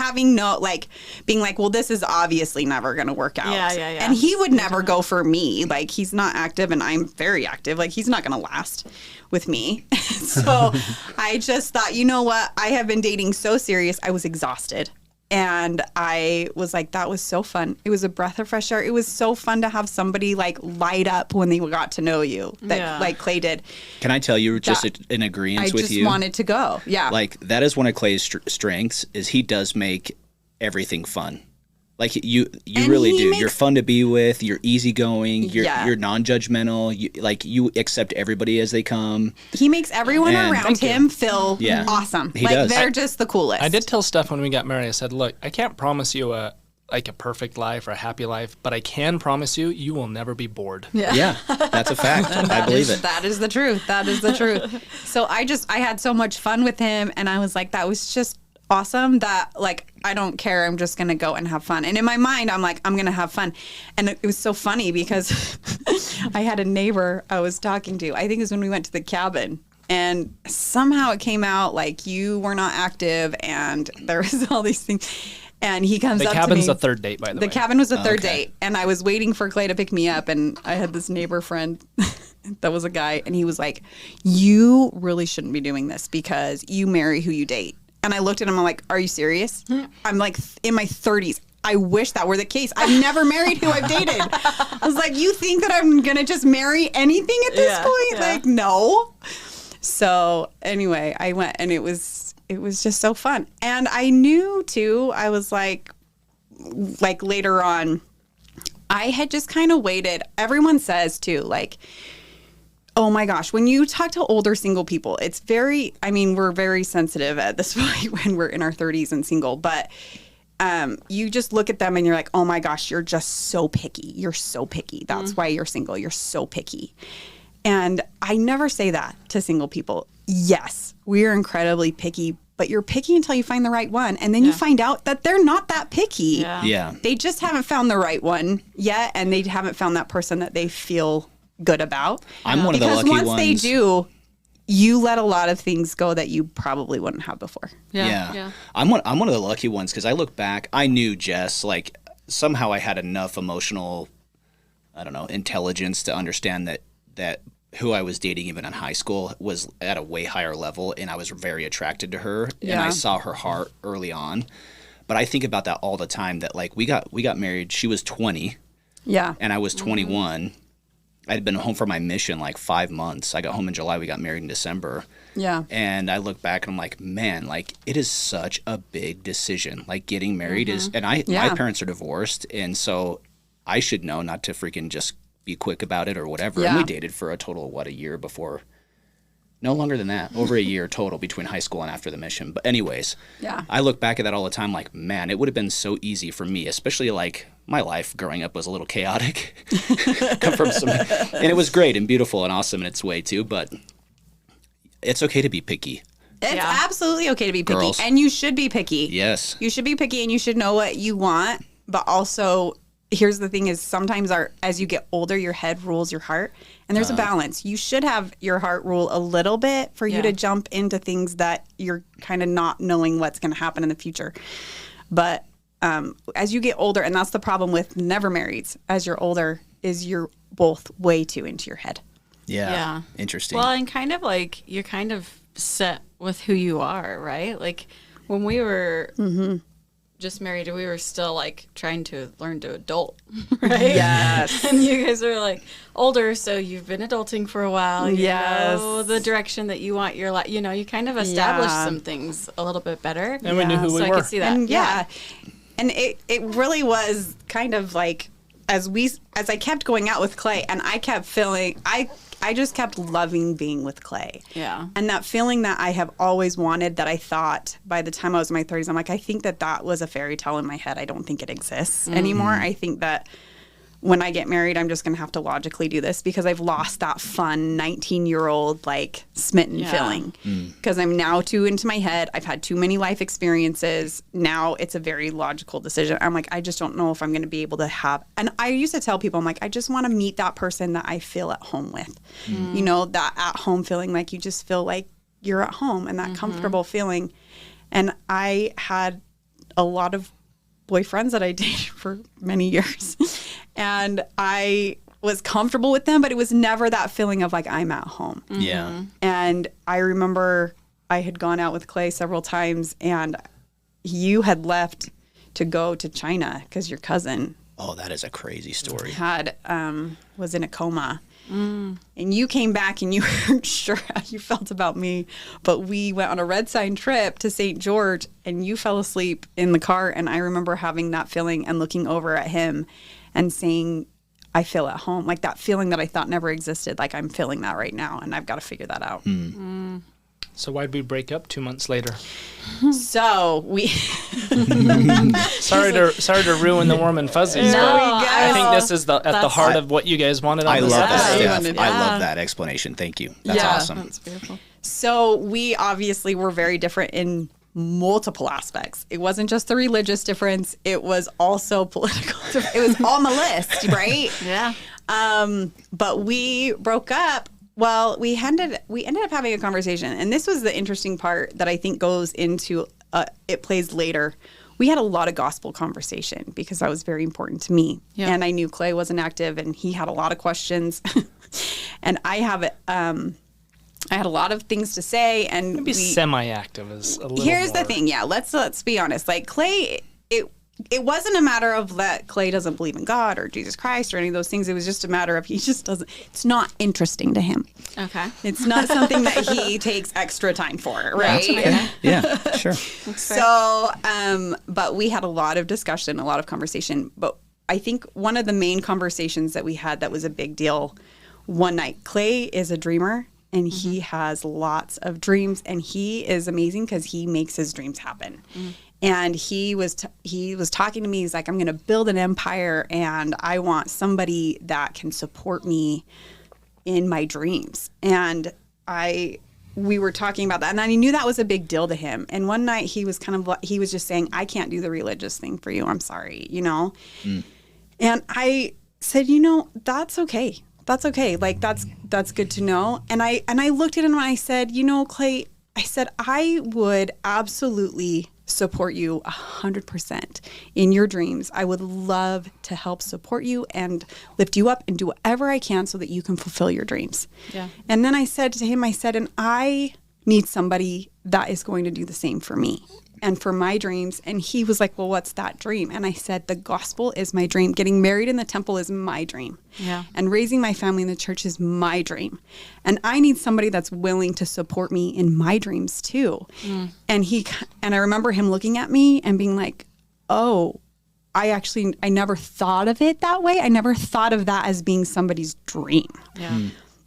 S3: being like, well, this is obviously never going to work out.
S1: Yeah.
S3: And he would never go for me. Like, he's not active and I'm very active. Like, he's not going to last with me. So I just thought, you know what? I have been dating so serious. I was exhausted. And I was like, that was so fun. It was a breath of fresh air. It was so fun to have somebody like light up when they got to know you, like Clay did.
S2: Can I tell you just in agreement
S3: I
S2: with
S3: just
S2: you?
S3: wanted to go. Yeah.
S2: Like that is one of Clay's strengths is he does make everything fun. Like you
S3: And
S2: really
S3: he
S2: do.
S3: makes-
S2: You're fun to be with. You're easygoing.
S3: Yeah.
S2: You're non-judgmental. You accept everybody as they come.
S3: He makes everyone
S2: And-
S3: around
S4: Thank you.
S3: him feel
S2: Yeah.
S3: awesome.
S2: He
S3: like
S2: does.
S3: they're just the coolest.
S4: I did tell Steff when we got married. I said, "Look, I can't promise you a perfect life or a happy life, but I can promise you will never be bored."
S2: Yeah, that's a fact. I believe it.
S3: That is the truth. That is the truth. So I had so much fun with him, and I was like, that was just awesome that like I don't care, I'm just gonna go and have fun. And in my mind I'm like, I'm gonna have fun. And it was so funny because I had a neighbor I was talking to, I think it was when we went to the cabin, and somehow it came out like you were not active and there was all these things, and he comes
S4: The
S3: up to me.
S4: cabin's the third date, by the way.
S3: The cabin was the third
S2: okay.
S3: date, and I was waiting for Clay to pick me up, and I had this neighbor friend that was a guy, and he was like, you really shouldn't be doing this because you marry who you date. And I looked at him, I'm like, are you serious? I'm like in my 30s. I wish that were the case. I've never married who I've dated. I was like, you think that I'm going to just marry anything at this
S1: Yeah,
S3: point?
S1: yeah.
S3: Like, no. So anyway, I went, and it was just so fun. And I knew too, I was like later on, I had just kind of waited. Everyone says too, like, oh my gosh, when you talk to older single people, it's we're very sensitive at this point when we're in our 30s and single, but you just look at them and you're like, oh my gosh, you're just so picky. You're so picky. That's why you're single. You're so picky. And I never say that to single people. Yes, we are incredibly picky, but you're picky until you find the right one. And then you find out that they're not that picky.
S1: Yeah.
S2: Yeah.
S3: They just haven't found the right one yet, and they haven't found that person that they feel good about.
S2: I'm one of the
S3: because
S2: lucky
S3: once they
S2: ones.
S3: do, you let a lot of things go that you probably wouldn't have before.
S1: Yeah.
S2: I'm one of the lucky ones because I look back. I knew Jess. Like somehow I had enough emotional, I don't know, intelligence to understand that who I was dating even in high school was at a way higher level, and I was very attracted to her, and I
S3: Yeah.
S2: saw her heart early on. But I think about that all the time. That like we got married. She was 20,
S3: Yeah.
S2: and I was 21. I'd been home for my mission like 5 months. I got home in July. We got married in December.
S3: Yeah.
S2: And I look back and I'm like, man, like it is such a big decision. Like getting married is, and my parents are divorced. And so I should know not to freaking just be quick about it or whatever. And we dated for a total of a year before. No longer than that. Over a year total between high school and after the mission. But anyways, I look back at that all the time like, man, it would have been so easy for me, especially like my life growing up was a little chaotic. Come from and it was great and beautiful and awesome in its way too, but it's okay to be picky.
S3: It's absolutely okay to be picky.
S2: Girls.
S3: And you should be picky.
S2: Yes.
S3: You should be picky and you should know what you want, but also here's the thing is sometimes as you get older, your head rules your heart. And there's a balance. You should have your heart rule a little bit for you to jump into things that you're kind of not knowing what's going to happen in the future. But as you get older, and that's the problem with never marrieds, as you're older, is you're both way too into your head.
S2: Yeah. Interesting.
S1: Well, and kind of like you're kind of set with who you are, right? Like when we were just married, we were still like trying to learn to adult, right?
S3: Yes.
S1: And you guys are like older, so you've been adulting for a while. You know the direction that you want your life. You know, you kind of established some things a little bit better.
S4: And we knew who we
S1: so
S4: were.
S1: I could see that.
S3: And and it really was kind of like as I kept going out with Clay, and I kept feeling I just kept loving being with Clay.
S1: Yeah.
S3: And that feeling that I have always wanted, that I thought by the time I was in my 30s, I'm like, I think that was a fairy tale in my head. I don't think it exists anymore. I think that when I get married, I'm just going to have to logically do this because I've lost that fun 19-year-old like smitten feeling because I'm now too into my head. I've had too many life experiences. Now it's a very logical decision. I'm like, I just don't know if I'm going to be able to have. And I used to tell people, I'm like, I just want to meet that person that I feel at home with. You know, that at home feeling, like you just feel like you're at home and that comfortable feeling. And I had a lot of boyfriends that I dated for many years. And I was comfortable with them, but it was never that feeling of like, I'm at home.
S2: Yeah.
S3: And I remember I had gone out with Clay several times and you had left to go to China because your cousin
S2: Oh, that is a crazy story.
S3: was in a coma. And you came back and you weren't sure how you felt about me, but we went on a Red Sign trip to St. George and you fell asleep in the car. And I remember having that feeling and looking over at him and saying, I feel at home, like that feeling that I thought never existed. Like I'm feeling that right now and I've got to figure that out.
S4: So why'd we break up 2 months later?
S3: So we
S4: Sorry to ruin the warm and fuzzies.
S3: No,
S4: but I think this is at the heart of what you guys wanted on
S2: I
S4: the
S2: love
S4: side.
S2: that, Steff. I love that explanation. Thank you. That's awesome.
S1: That's beautiful.
S3: So we obviously were very different in multiple aspects. It wasn't just the religious difference. It was also political. It was on the list, right?
S1: Yeah.
S3: But we broke up. Well, we ended up having a conversation. And this was the interesting part that I think goes into, it plays later. We had a lot of gospel conversation because that was very important to me.
S1: Yeah.
S3: And I knew Clay wasn't active and he had a lot of questions. And I had a lot of things to say, and
S4: Maybe semi-active is a little
S3: here's
S4: more.
S3: the thing. Yeah, let's be honest. Like Clay, it wasn't a matter of that Clay doesn't believe in God or Jesus Christ or any of those things. It was just a matter of he just doesn't. It's not interesting to him.
S1: Okay.
S3: It's not something that he takes extra time for, right?
S2: Yeah, sure.
S3: So, but we had a lot of discussion, a lot of conversation. But I think one of the main conversations that we had that was a big deal one night. Clay is a dreamer. And he has lots of dreams, and he is amazing because he makes his dreams happen. And he was talking to me. He's like, I'm going to build an empire, and I want somebody that can support me in my dreams. And we were talking about that, and I knew that was a big deal to him. And one night he was just saying, I can't do the religious thing for you. I'm sorry, you know. And I said, that's okay. That's okay. Like that's good to know. And I looked at him and I said, Clay, I said, I would absolutely support you 100% in your dreams. I would love to help support you and lift you up and do whatever I can so that you can fulfill your dreams.
S1: Yeah.
S3: And then I said to him, and I need somebody that is going to do the same for me. and for my dreams. And he was like, well, what's that dream? And I said, the gospel is my dream. Getting married in the temple is my dream.
S1: Yeah.
S3: And raising my family in the church is my dream. And I need somebody that's willing to support me in my dreams too. And I remember him looking at me and being like, oh, I never thought of it that way. I never thought of that as being somebody's dream.
S1: Yeah.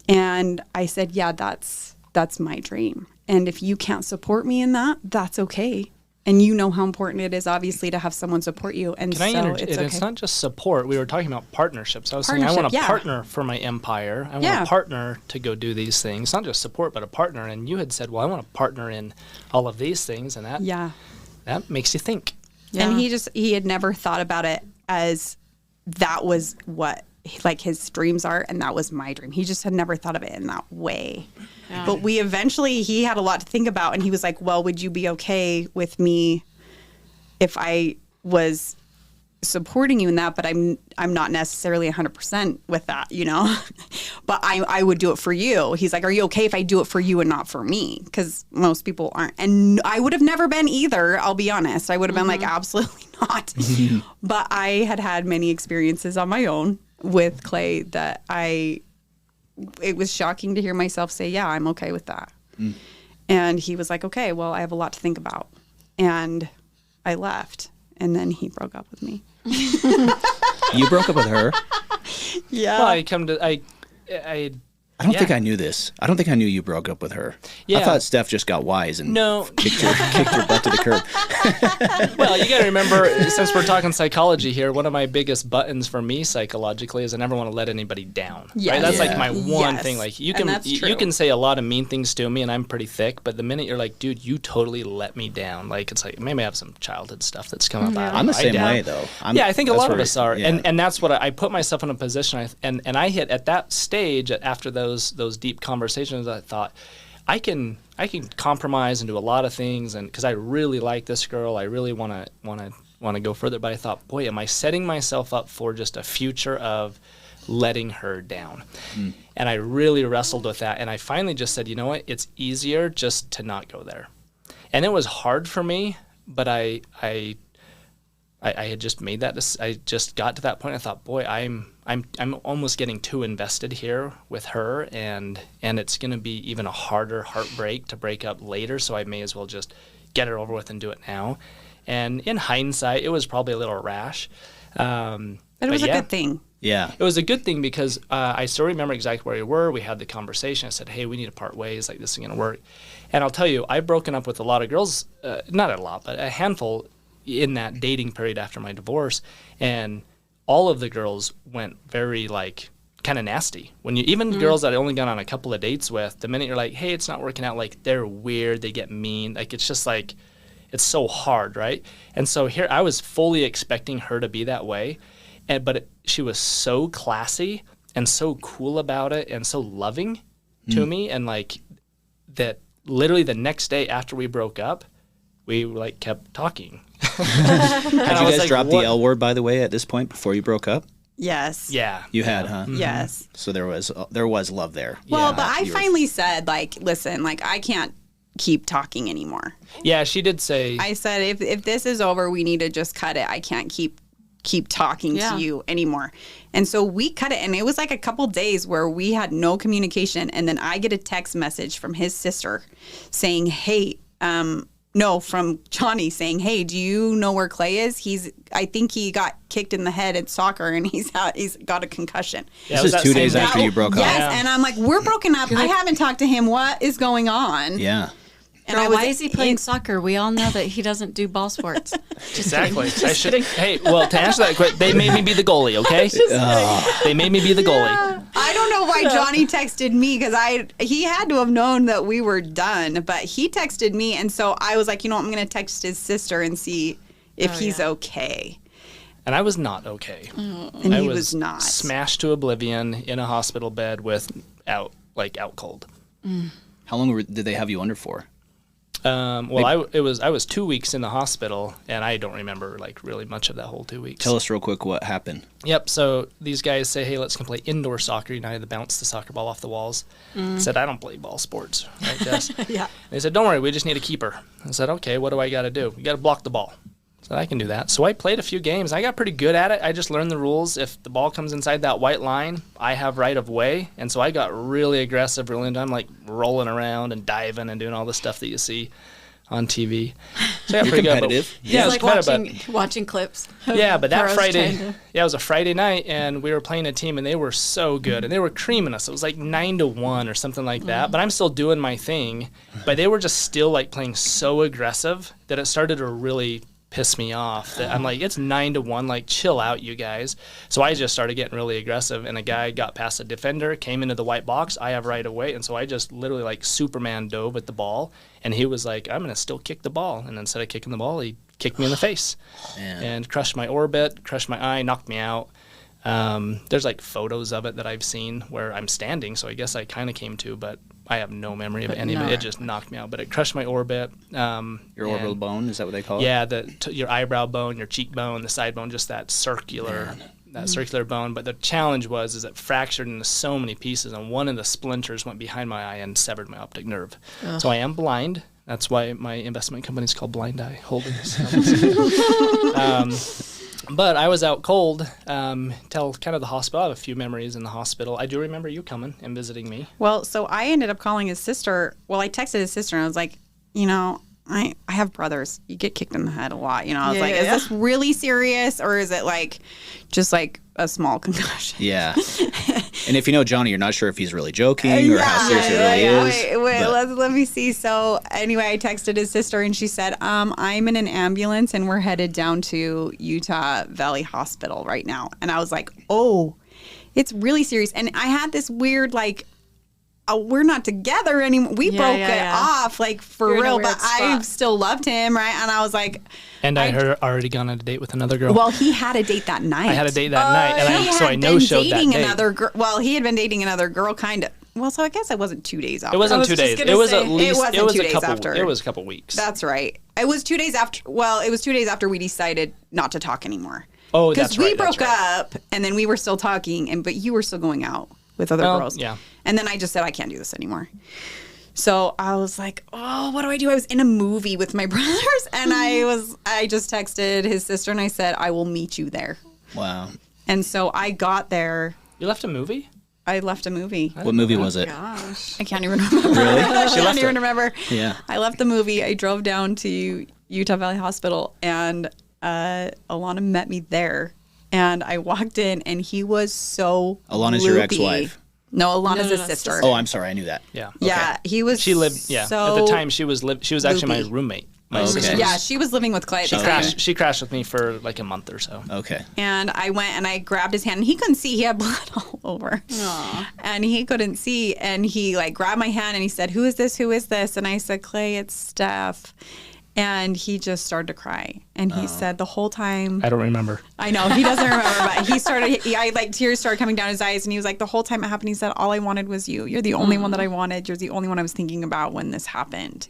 S3: And I said, yeah, that's my dream. And if you can't support me in that, that's okay. And you know how important it is, obviously, to have someone support you. And
S4: Can I
S3: so
S4: interject?
S3: it's okay.
S4: It's not just support. We were talking about partnerships. I was saying I want a partner for my empire. I want a partner to go do these things. Not just support, but a partner. And you had said, well, I want a partner in all of these things. And that makes you think.
S3: Yeah. And he had never thought about it as that was what like his dreams are, and that was my dream. He just had never thought of it in that way. Yeah. But he had a lot to think about, and he was like, well, would you be okay with me if I was supporting you in that, but I'm not necessarily 100% with that, you know, but I would do it for you. He's like, are you okay if I do it for you and not for me? Because most people aren't. And I would have never been either. I'll be honest. I would have been like, absolutely not. But I had many experiences on my own with Clay that it was shocking to hear myself say, yeah, I'm okay with that. And he was like, okay, well, I have a lot to think about. And I left. And then he broke up with me.
S2: You broke up with her?
S3: Yeah.
S4: Well, I
S2: don't think I knew this. I don't think I knew you broke up with her.
S4: Yeah.
S2: I thought Steff just got wise and kicked her butt to the curb.
S4: Well, you got to remember, since we're talking psychology here, one of my biggest buttons for me psychologically is I never want to let anybody down.
S3: Yes.
S4: Right? That's like my one
S3: Yes.
S4: thing. Like you
S3: And
S4: can say a lot of mean things to me, and I'm pretty thick. But the minute you're like, dude, you totally let me down. Like it's like maybe I have some childhood stuff that's come up.
S2: I'm the same way though.
S4: I think a lot of us are,
S2: yeah.
S4: and that's what I put myself in a position. And I hit at that stage after those deep conversations. I thought I can compromise and do a lot of things, and because I really like this girl, I really want to go further. But I thought, boy, am I setting myself up for just a future of letting her down? And I really wrestled with that, and I finally just said, you know what, it's easier just to not go there. And it was hard for me, but I had just made that. I just got to that point. I thought, boy, I'm almost getting too invested here with her, and it's going to be even a harder heartbreak to break up later. So I may as well just get it over with and do it now. And in hindsight, it was probably a little rash.
S3: But it was a good thing.
S2: Yeah.
S4: It was a good thing because I still remember exactly where we were. We had the conversation. I said, hey, we need to part ways. Like, this isn't going to work. And I'll tell you, I've broken up with a lot of girls, not a lot, but a handful in that dating period after my divorce. And all of the girls went very, like, kind of nasty. When even girls that I only got on a couple of dates with, the minute you're like, hey, it's not working out, like, they're weird, they get mean. Like, it's just like, it's so hard, right? And so here I was fully expecting her to be that way. But she was so classy and so cool about it and so loving to me. And like that literally the next day after we broke up, we like kept talking.
S2: Had you guys dropped the L word, by the way, at this point before you broke up?
S3: Yes.
S4: Yeah.
S2: You had, huh?
S3: Yes.
S2: So there was love there.
S3: Well, but I finally said, like, listen, like, I can't keep talking anymore.
S4: Yeah, she did say.
S3: I said, if this is over, we need to just cut it. I can't keep talking to you anymore. And so we cut it, and it was like a couple days where we had no communication. And then I get a text message from his sister saying, hey, from Johnny saying, hey, do you know where Clay is? I think he got kicked in the head at soccer and he's got a concussion.
S2: Yeah, this is 2 days after you broke up.
S3: Yes, and I'm like, we're broken up. I haven't talked to him. What is going on?
S2: Yeah.
S3: And
S1: Girl, why is he playing soccer? We all know that he doesn't do ball sports.
S4: Exactly. Hey, well, to answer that quick, they made me be the goalie, okay? They made me be the goalie.
S3: I don't know why Johnny texted me because he had to have known that we were done, but he texted me, and so I was like, you know what, I'm going to text his sister and see if he's okay.
S4: And I was not okay.
S3: And he was not.
S4: Smashed to oblivion in a hospital bed with out cold.
S2: How long did they have you under for?
S4: Well, I was 2 weeks in the hospital, and I don't remember like really much of that whole 2 weeks.
S2: Tell us real quick what happened.
S4: Yep. So these guys say, "Hey, let's come play indoor soccer." You know, I had to bounce the soccer ball off the walls. I said, "I don't play ball sports." Right, Jess?
S3: Yeah.
S4: They said, "Don't worry, we just need a keeper." I said, "Okay, what do I got to do?" "You got to block the ball." I said, "I can do that." So I played a few games. I got pretty good at it. I just learned the rules. If the ball comes inside that white line, I have right of way. And so I got really aggressive, really into. I'm like rolling around and diving and doing all the stuff that you see on TV. So I got pretty
S2: competitive.
S4: good. Yeah, it was
S1: like
S4: competitive.
S1: watching clips.
S4: Yeah, but that
S1: Pros
S4: Friday,
S1: trying to-
S4: it was a Friday night, and we were playing a team, and they were so good, and they were creaming us. It was like 9-1 or something like that. But I'm still doing my thing. But they were just still like playing so aggressive that it started to really piss me off. That I'm like, it's 9-1, like chill out, you guys. So I just started getting really aggressive, and a guy got past the defender, came into the white box. I have right away, and so I just literally like Superman dove at the ball, and he was like, "I'm gonna still kick the ball," and instead of kicking the ball, he kicked me in the face and crushed my orbit, crushed my eye, knocked me out. There's like photos of it that I've seen where I'm standing, so I guess I kind of came to, but I have no memory of any of it. It just knocked me out, but it crushed my orbit.
S2: Your orbital bone, is that what they call it?
S4: Yeah, your eyebrow bone, your cheekbone, the side bone, just that circular bone. But the challenge is it fractured into so many pieces, and one of the splinters went behind my eye and severed my optic nerve. So I am blind. That's why my investment company is called Blind Eye Holdings. But I was out cold till kind of the hospital. I have a few memories in the hospital. I do remember you coming and visiting me.
S3: Well, so I ended up calling his sister. Well, I texted his sister, and I was like, you know, I have brothers. You get kicked in the head a lot. You know, I was like, is this really serious, or is it like just like a small concussion?
S2: Yeah. And if you know Johnny, you're not sure if he's really joking or how serious it really is.
S3: Wait, let me see. So anyway, I texted his sister, and she said, I'm in an ambulance, and we're headed down to Utah Valley Hospital right now. And I was like, oh, it's really serious. And I had this weird, like, we're not together anymore. We broke it off, like, for
S1: You're in a
S3: real.
S1: weird
S3: But I
S1: spot.
S3: still loved him, right? And I was like...
S4: And I had already gone on a date with another girl.
S3: Well, he had a date that night.
S4: I had a date that night, and I
S3: been
S4: no-showed that
S3: dating
S4: date.
S3: another girl. Well, he had been dating another girl, kind of. Well, so I guess it wasn't 2 days after.
S4: It wasn't
S1: was
S4: 2
S1: just
S4: days.
S1: gonna
S4: It was
S1: say,
S4: at least.
S3: wasn't
S4: It was
S3: 2
S4: a
S3: days
S4: couple.
S3: after.
S4: It was a couple weeks.
S3: That's right. It was 2 days after. Well, it was 2 days after we decided not to talk anymore.
S4: Oh, that's right.
S3: Because we broke up, and then we were still talking, but you were still going out with other girls.
S4: Yeah.
S3: And then I just said, I can't do this anymore. So I was like, oh, what do I do? I was in a movie with my brothers, and I just texted his sister, and I said, I will meet you there.
S2: Wow.
S3: And so I got there.
S4: You left a movie?
S3: I left a movie.
S2: What movie was it?
S1: Gosh.
S3: I can't even remember.
S2: Really?
S3: I can't even remember.
S2: Yeah.
S3: I left the movie. I drove down to Utah Valley Hospital, and Alana met me there. And I walked in, and he was so
S2: Alana's your
S3: loopy.
S2: ex-wife.
S3: No, Alana's
S1: No,
S3: his sister.
S2: Oh, I'm sorry. I knew that.
S4: Yeah.
S3: Yeah, he was.
S4: She lived. Yeah.
S3: So
S4: At the time, she was actually my
S3: loopy.
S4: roommate. My
S2: Okay.
S4: sister.
S3: Yeah, she was living with Clay at the time.
S4: She crashed with me for like a month or so.
S2: Okay.
S3: And I went and I grabbed his hand, and he couldn't see. He had blood all over.
S1: Aw.
S3: And he couldn't see. And he like grabbed my hand and he said, "Who is this? Who is this?" And I said, "Clay, it's Steff." And he just started to cry. And he said the whole time,
S4: I don't remember.
S3: I know he doesn't remember, but tears started coming down his eyes. And he was like, the whole time it happened, he said, all I wanted was you. You're the only one that I wanted. You're the only one I was thinking about when this happened.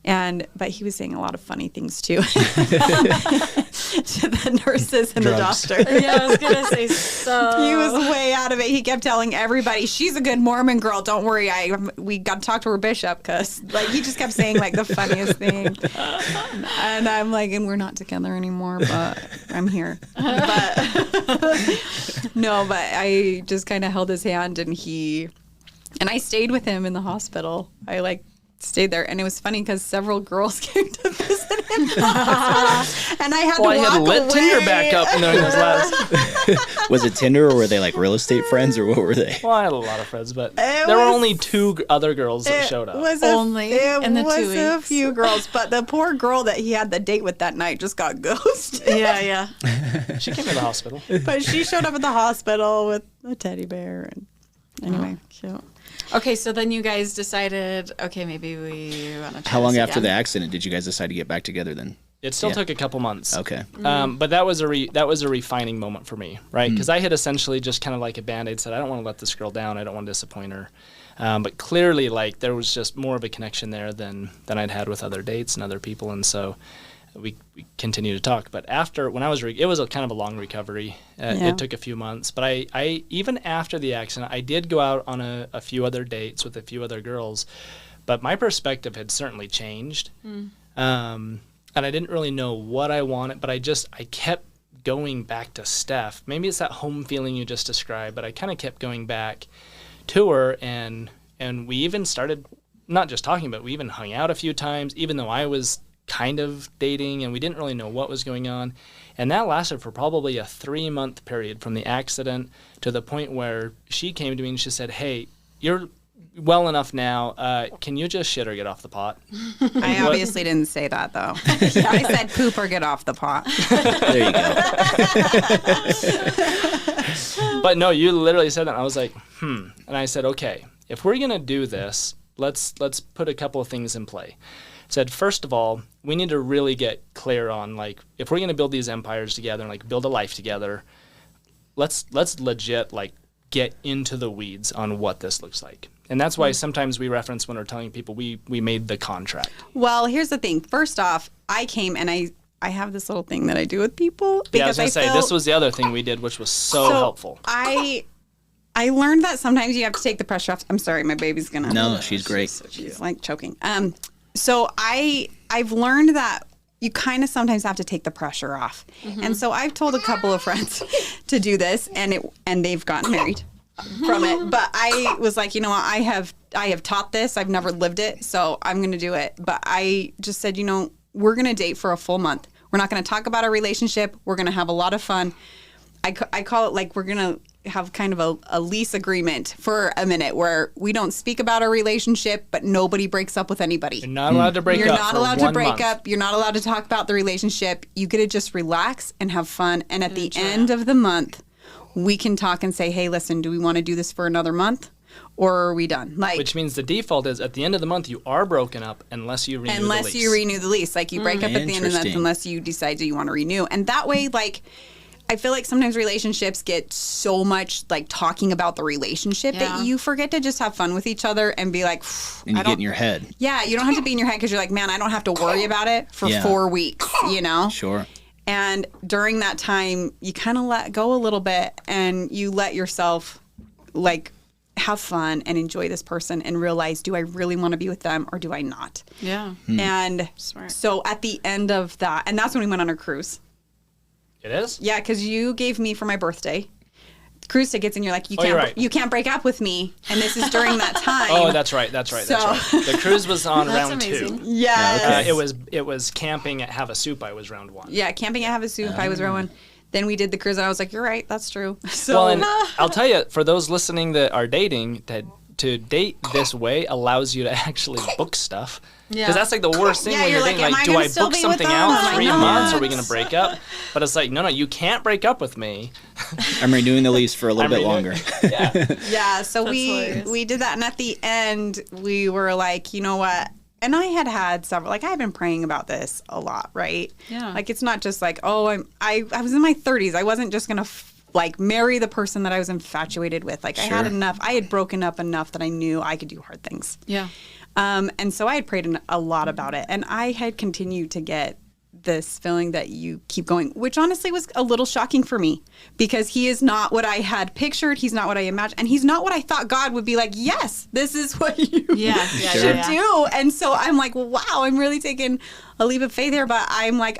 S3: But he was saying a lot of funny things too to the nurses and
S4: Drugs.
S3: the doctor.
S1: Yeah, I was gonna say so.
S3: He was way out of it. He kept telling everybody, "She's a good Mormon girl. Don't worry. We got to talk to her bishop," because like he just kept saying like the funniest thing. And I'm like, and we're not together anymore, but I'm here. But no, but I just kind of held his hand, and I stayed with him in the hospital. I like stayed there, and it was funny because several girls came to visit him in the hospital, and I had to walk
S4: I had lit
S3: away.
S4: Tinder back up in those last.
S2: Was it Tinder, or were they like real estate friends, or what were they?
S4: Well, I had a lot of friends, but
S3: It
S4: there were
S3: was-
S4: only two other girls that showed up.
S3: It was
S1: Only in the 2
S3: a
S1: weeks.
S3: few girls, but the poor girl that he had the date with that night just got ghosted.
S1: Yeah.
S4: She came to the hospital.
S3: But she showed up at the hospital with a teddy bear, and anyway, cute.
S1: Okay, so then you guys decided, okay, maybe we want to try
S2: How long
S1: this
S2: after the
S1: again.
S2: accident did you guys decide to get back together then?
S4: It still took a couple months.
S2: Okay.
S4: But that was a refining moment for me, right? Because I had essentially just kind of like a Band-Aid said, I don't want to let this girl down. I don't want to disappoint her. But clearly, like, there was just more of a connection there than I'd had with other dates and other people. And so we continued to talk. But after, when I was, it was a kind of a long recovery. It took a few months. But I even after the accident, I did go out on a few other dates with a few other girls. But my perspective had certainly changed. And I didn't really know what I wanted, but I kept going back to Steff. Maybe it's that home feeling you just described, but I kind of kept going back to her, and we even started not just talking, but we even hung out a few times, even though I was kind of dating and we didn't really know what was going on. And that lasted for probably a 3-month period from the accident to the point where she came to me and she said, "Hey, you're well enough now. Can you just shit or get off the pot?"
S3: I obviously didn't say that, though. I said poop or get off the pot.
S2: There you go.
S4: But no, you literally said that. I was like, And I said, okay, if we're going to do this, let's put a couple of things in play. I said, first of all, we need to really get clear on, like, if we're going to build these empires together and, like, build a life together, let's legit, like, get into the weeds on what this looks like. And that's why sometimes we reference when we're telling people we made the contract.
S3: Well, here's the thing. First off, I came and I have this little thing that I do with people.
S4: Yeah, I was going to say, this was the other thing we did, which was so helpful.
S3: I learned that sometimes you have to take the pressure off. I'm sorry, my baby's going to.
S2: No, she's great.
S3: She's like choking. So I've learned that you kind of sometimes have to take the pressure off. And so I've told a couple of friends to do this, and they've gotten married from it. But I was like, you know what, I have taught this. I've never lived it, so I'm going to do it. But I just said, we're going to date for a full month. We're not going to talk about our relationship. We're going to have a lot of fun. I call it like we're going to have kind of a lease agreement for a minute where we don't speak about our relationship, but nobody breaks up with anybody.
S4: You're not allowed to break up.
S3: You're not allowed to break up. You're not allowed to talk about the relationship. You get to just relax and have fun. And at the end of the month, we can talk and say, hey, listen, do we want to do this for another month? Or are we done?
S4: Which means the default is at the end of the month, you are broken up unless you renew the lease.
S3: Unless you renew the lease. Like, you break up at the end of the month unless you decide that you want to renew. And that way, like, I feel like sometimes relationships get so much, like, talking about the relationship that you forget to just have fun with each other and be like,
S2: and you get in your head.
S3: Yeah, you don't have to be in your head because you're like, man, I don't have to worry about it for 4 weeks,
S2: Sure.
S3: And during that time, you kind of let go a little bit and you let yourself, like, have fun and enjoy this person and realize, do I really want to be with them or do I not?
S1: Yeah.
S3: And
S1: Smart.
S3: so at the end of that, and that's when we went on our cruise.
S4: It is?
S3: Yeah, because you gave me for my birthday cruise tickets, and you're like, you can't break up with me, and this is during that time.
S4: Oh, that's right. The cruise was on round
S1: amazing.
S4: 2.
S3: Yeah.
S4: It was camping at Have a Soup. I was round 1.
S3: Yeah, camping at Have a Soup. I was round 1. Then we did the cruise, and I was like, you're right, that's true. So,
S4: well, and I'll tell you, for those listening that are dating, to date this way allows you to actually book stuff. Because that's like the worst thing when you're dating. Like, do I book something out 3 months? Are we going to break up? But it's like, no, you can't break up with me.
S2: I'm renewing the lease for a little bit longer.
S3: Yeah, so we did that. And at the end, we were like, you know what? And I had several, like, I had been praying about this a lot, right?
S1: Yeah.
S3: Like, it's not just like, I was in my 30s. I wasn't just going to, marry the person that I was infatuated with. Like,
S2: Sure.
S3: I had broken up enough that I knew I could do hard things.
S1: Yeah.
S3: And so I had prayed a lot about it. And I had continued to get this feeling that you keep going, which honestly was a little shocking for me because he is not what I had pictured. He's not what I imagined. And he's not what I thought God would be like, yes, this is what you should do. And so I'm like, wow, I'm really taking a leap of faith here. But I'm like,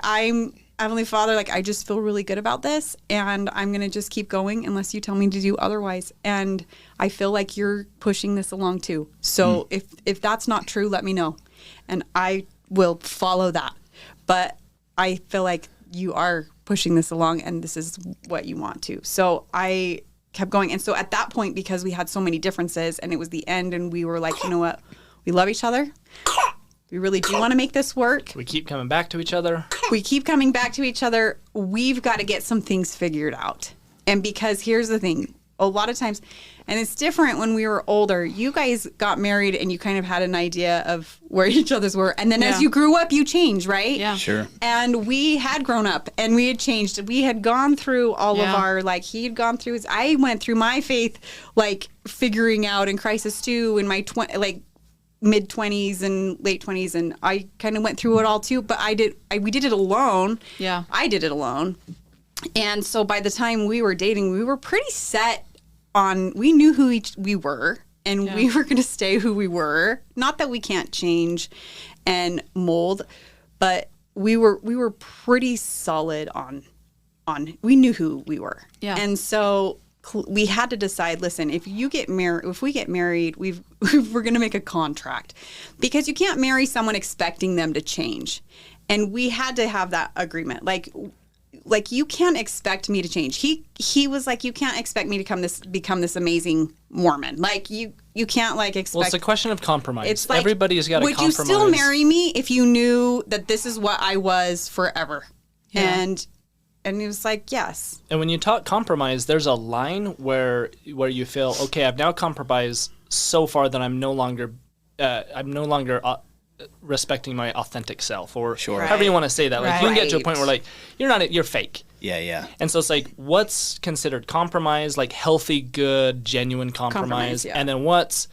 S3: Heavenly Father, like, I just feel really good about this, and I'm going to just keep going unless you tell me to do otherwise. And I feel like you're pushing this along too. So if that's not true, let me know, and I will follow that. But I feel like you are pushing this along, and this is what you want to. So I kept going. And so at that point, because we had so many differences, and it was the end, and we were like, you know what? We love each other. We really do want to make this work.
S4: We keep coming back to each other.
S3: We've got to get some things figured out. And because here's the thing, a lot of times, and it's different when we were older. You guys got married and you kind of had an idea of where each other's were. And then as you grew up, you changed, right?
S1: Yeah.
S2: Sure.
S3: And we had grown up and we had changed. We had gone through all of our, like, he had gone through his, I went through my faith, like, figuring out in crisis too, in my mid 20s and late 20s. And I kind of went through it all too, but we did it alone.
S1: Yeah.
S3: I did it alone. And so by the time we were dating, we were pretty set on, we knew who we were, and we were going to stay who we were. Not that we can't change and mold, but we were pretty solid on we knew who we were.
S1: Yeah.
S3: And so we had to decide, listen, if we get married, we're going to make a contract, because you can't marry someone expecting them to change. And we had to have that agreement. Like you can't expect me to change. He was like, you can't expect me to become this amazing Mormon. Like you can't like expect.
S4: Well, it's a question of compromise.
S3: It's like,
S4: everybody's got to compromise.
S3: Would you still marry me if you knew that this is what I was forever? Yeah. And he was like, yes.
S4: And when you talk compromise, there's a line where you feel, okay, I've now compromised so far that I'm no longer respecting my authentic self, or however you want to say that. Like you can get to a point where like you're fake.
S2: Yeah.
S4: And so it's like, what's considered compromise, like healthy, good, genuine compromise, and then what's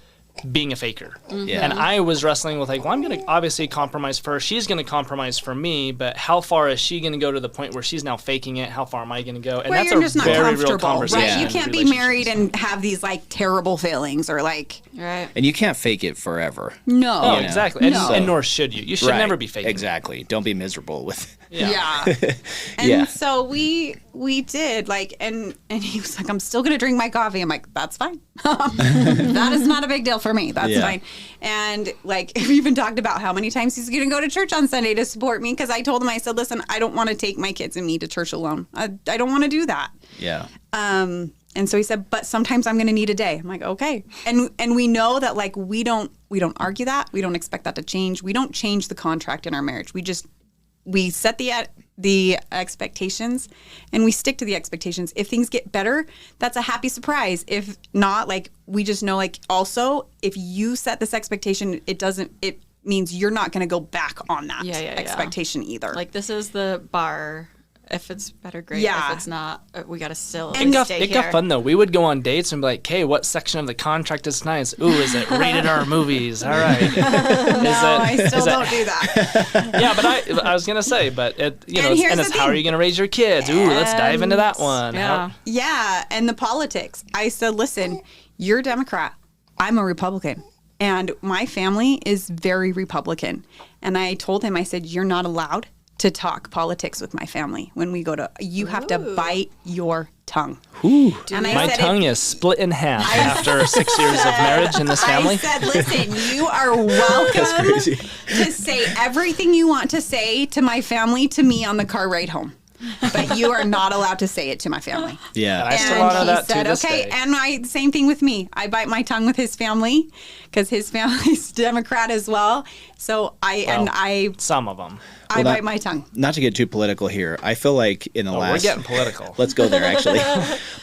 S4: being a faker.
S1: Mm-hmm.
S2: Yeah.
S4: And I was wrestling with like, well, I'm going to obviously compromise for her. She's going to compromise for me, but how far is she going to go to the point where she's now faking it? How far am I going to go? And that's
S3: you're just not
S4: very real
S3: comfortable,
S4: conversation.
S3: right? You can't be married and have these like terrible feelings or like.
S1: Right.
S2: And you can't fake it forever.
S3: No.
S4: Oh, exactly.
S3: No.
S4: And nor should you. You should never be faking.
S2: Exactly. Don't be miserable with.
S3: Yeah. And so we did like, and he was like, I'm still going to drink my coffee. I'm like, that's fine. That is not a big deal for me. That's fine. And like, we even talked about how many times he's going to go to church on Sunday to support me. Cause I told him, I said, listen, I don't want to take my kids and me to church alone. I don't want to do that.
S2: Yeah.
S3: And so he said, but sometimes I'm going to need a day. I'm like, okay. And we know that like, we don't argue that. We don't expect that to change. We don't change the contract in our marriage. We set the expectations and we stick to the expectations. If things get better, that's a happy surprise. If not, like, we just know, like, also, if you set this expectation, it means you're not going to go back on that expectation either.
S1: Like, this is the bar. If it's better, great.
S3: Yeah.
S1: If it's not, we got to still
S4: It got
S1: here.
S4: fun, though. We would go on dates and be like, hey, what section of the contract is nice? Ooh, is it rated R movies? All right.
S3: I still don't do that.
S4: Yeah, but I was going to say, but it's how are you going to raise your kids? Ooh, let's dive into that one.
S3: Yeah, and the politics. I said, listen, you're a Democrat. I'm a Republican. And my family is very Republican. And I told him, I said, you're not allowed to talk politics with my family when we go to. You have to bite your tongue.
S4: Ooh.
S3: And
S4: my tongue is split in half after 6 years of marriage in this family.
S3: I said, listen, you are welcome to say everything you want to say to my family to me on the car ride home. But you are not allowed to say it to my family.
S2: Yeah.
S4: And I still honor that
S3: said,
S4: to this
S3: okay,
S4: day.
S3: and same thing with me. I bite my tongue with his family because his family's Democrat as well. So
S4: some of them.
S3: I bite my tongue.
S2: Not to get too political here, I feel like in the last...
S4: We're getting political.
S2: Let's go there, actually.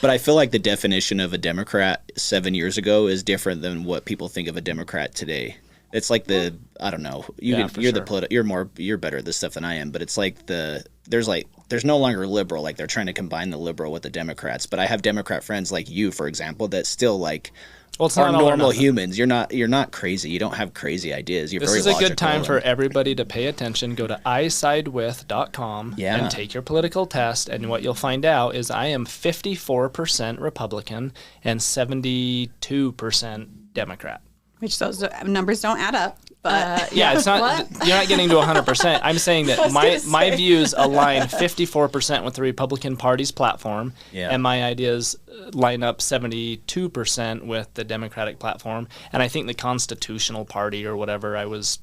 S2: But I feel like the definition of a Democrat 7 years ago is different than what people think of a Democrat today. It's like I don't know. You're better at this stuff than I am, but it's like there's no longer liberal. Like they're trying to combine the liberal with the Democrats. But I have Democrat friends like you, for example, that still like are normal humans. You're not crazy. You don't have crazy ideas.
S4: This is a good time for everybody to pay attention. Go to isidewith.com and take your political test. And what you'll find out is I am 54% Republican and 72% Democrat.
S3: Which those numbers don't add up. But
S4: it's not. You're not getting to 100%. I'm saying that my views align 54% with the Republican Party's platform, and my ideas line up 72% with the Democratic platform. And I think the Constitutional Party or whatever, I was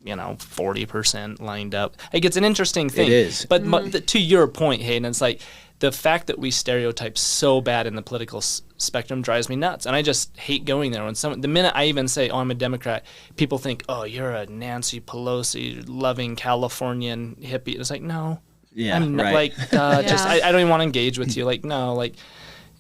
S4: 40% lined up. Like, it's an interesting thing.
S2: It is.
S4: But to your point, Hayden, it's like the fact that we stereotype so bad in the political spectrum drives me nuts. And I just hate going there. The minute I even say, oh, I'm a Democrat, people think, oh, you're a Nancy Pelosi loving Californian hippie. It's like, no.
S2: Yeah,
S4: I'm
S2: right.
S4: like, I don't even want to engage with you. Like, no, like,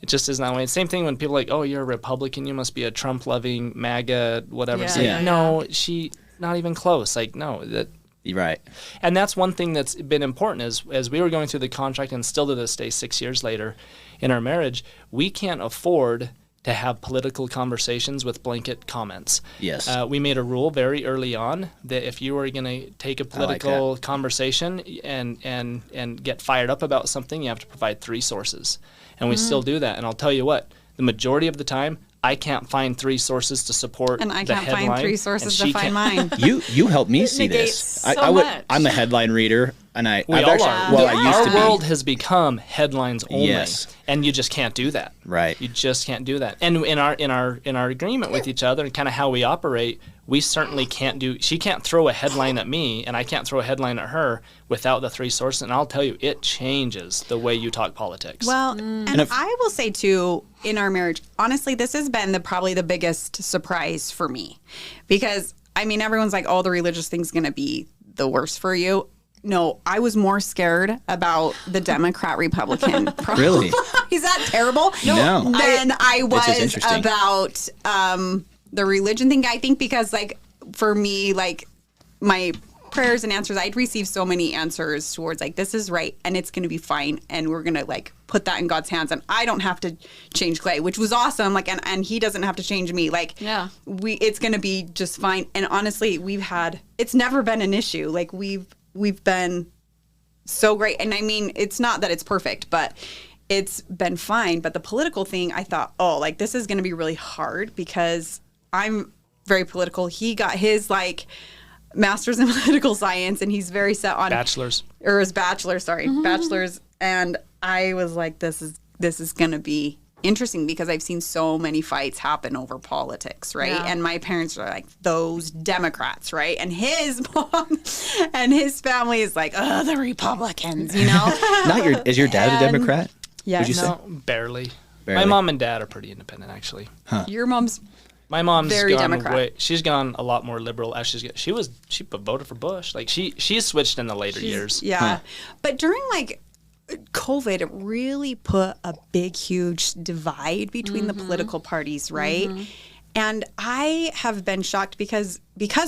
S4: It just isn't that way. Same thing when people are like, oh, you're a Republican, you must be a Trump-loving, MAGA, whatever. No, she not even close. Like, no, that.
S2: You're right.
S4: And that's one thing that's been important is as we were going through the contract, and still to this day, 6 years later in our marriage, we can't afford to have political conversations with blanket comments.
S2: Yes.
S4: We made a rule very early on that if you were going to take a political conversation and get fired up about something, you have to provide 3 sources. And we still do that. And I'll tell you what, the majority of the time, I can't find 3 sources to support
S3: and I
S4: the
S3: can't
S4: headline,
S3: find 3 sources to find mine.
S2: You helped me see
S1: negates
S2: this.
S1: so much.
S2: I'm a headline reader, and
S4: we all are.
S2: Well, I used to
S4: Our
S2: be.
S4: world has become headlines only,
S2: Yes.
S4: and you just can't do that.
S2: Right.
S4: You just can't do that. And in our agreement with each other and kind of how we operate, we certainly can't do. She can't throw a headline at me, and I can't throw a headline at her without the 3 sources. And I'll tell you, it changes the way you talk politics.
S3: Well, and I will say too, in our marriage, honestly, this has been probably the biggest surprise for me, because I mean, everyone's like, "Oh, the religious thing's going to be the worst for you." No, I was more scared about the Democrat-Republican problem.
S2: Really?
S3: Is that terrible?
S2: No.
S3: Than I
S2: It's just
S3: was
S2: interesting.
S3: about the religion thing. I think because, like, for me, like, my prayers and answers, I'd received so many answers towards, like, this is right, and it's going to be fine, and we're going to, like, put that in God's hands, and I don't have to change Clay, which was awesome. Like, and he doesn't have to change me. Like, it's going to be just fine. And honestly, it's never been an issue. Like, we've been so great. And I mean, it's not that it's perfect, but it's been fine. But the political thing, I thought, oh, like, this is going to be really hard because I'm very political. He got his, like, master's in political science, and he's very set on
S4: bachelor's.
S3: Bachelor's. And I was like, this is going to be interesting because I've seen so many fights happen over politics, right?
S1: Yeah.
S3: And my parents are like, those Democrats, right? And his mom and his family is like, oh, the Republicans, you know?
S2: Is your dad a Democrat?
S3: Yes.
S2: Would you say?
S4: No, barely.
S2: Barely.
S4: My mom and dad are pretty independent, actually.
S3: Your mom's
S4: My mom's
S3: very
S4: gone
S3: Democrat.
S4: she's gone a lot more liberal as she voted for Bush. Like she's switched in the later years.
S3: Yeah. But during, like, COVID, it really put a big, huge divide between the political parties, right? And I have been shocked because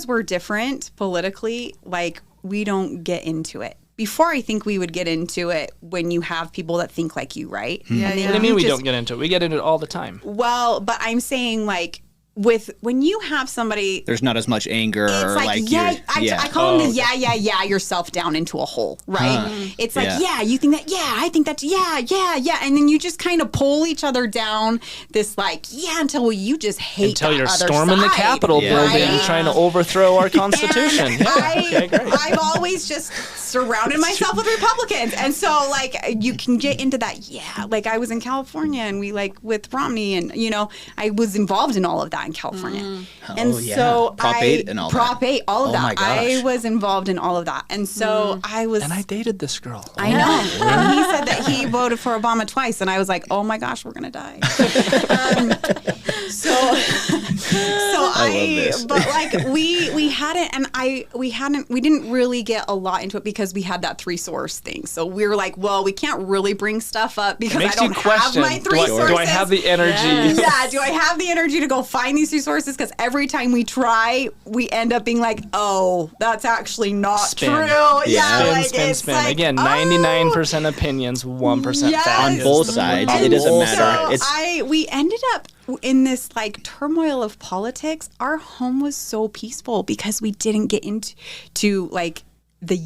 S3: we're different politically, like, we don't get into it. Before, I think we would get into it when you have people that think like you, right?
S1: Yeah,
S3: And then
S4: What do you mean we
S3: just-
S4: don't get into it? We get into it all the time.
S3: Well, but I'm saying, like, when you have somebody,
S2: There's not as much anger
S3: it's
S2: or
S3: like,
S2: you're-
S3: I call them the yourself down into a hole, right? It's like, you think that, I think that, and then you just kind of pull each other down this, like, until you just hate
S4: Until
S3: the
S4: you're
S3: other
S4: storming the
S3: side,
S4: Capitol building
S3: right?
S4: trying to overthrow our Constitution.
S3: And
S4: Okay, great.
S3: I've always just surrounded myself with Republicans. And so, like, you can get into that. Like, I was in California and we, like, with Romney, and, you know, I was involved in all of that in California. And so
S2: Prop 8 and all that.
S3: Prop 8, all of
S2: Oh
S3: that.
S2: my gosh.
S3: I was involved in all of that. And so I was.
S4: And I dated this girl.
S3: I know. And he said that he voted for Obama twice. And I was like, oh my gosh, we're going to die. So
S2: I love this.
S3: but, like, we didn't really get a lot into it because we had that 3-source thing. So we were like, well, we can't really bring stuff up because I
S4: Makes you
S3: don't have
S4: question,
S3: my 3 sources.
S4: do I have the energy?
S3: Do I have the energy to go find these 3 sources? Because every time we try, we end up being like, oh, that's actually not
S4: Spin.
S3: true.
S2: Yeah.
S4: Spin.
S3: like,
S4: Again, 99% opinions, 1%
S3: Yes.
S4: fact.
S2: On
S4: is
S2: both
S4: the-
S2: sides,
S3: And
S2: it doesn't
S3: so
S2: matter.
S3: we ended up in this, like, turmoil of politics. Our home was so peaceful because we didn't get into like the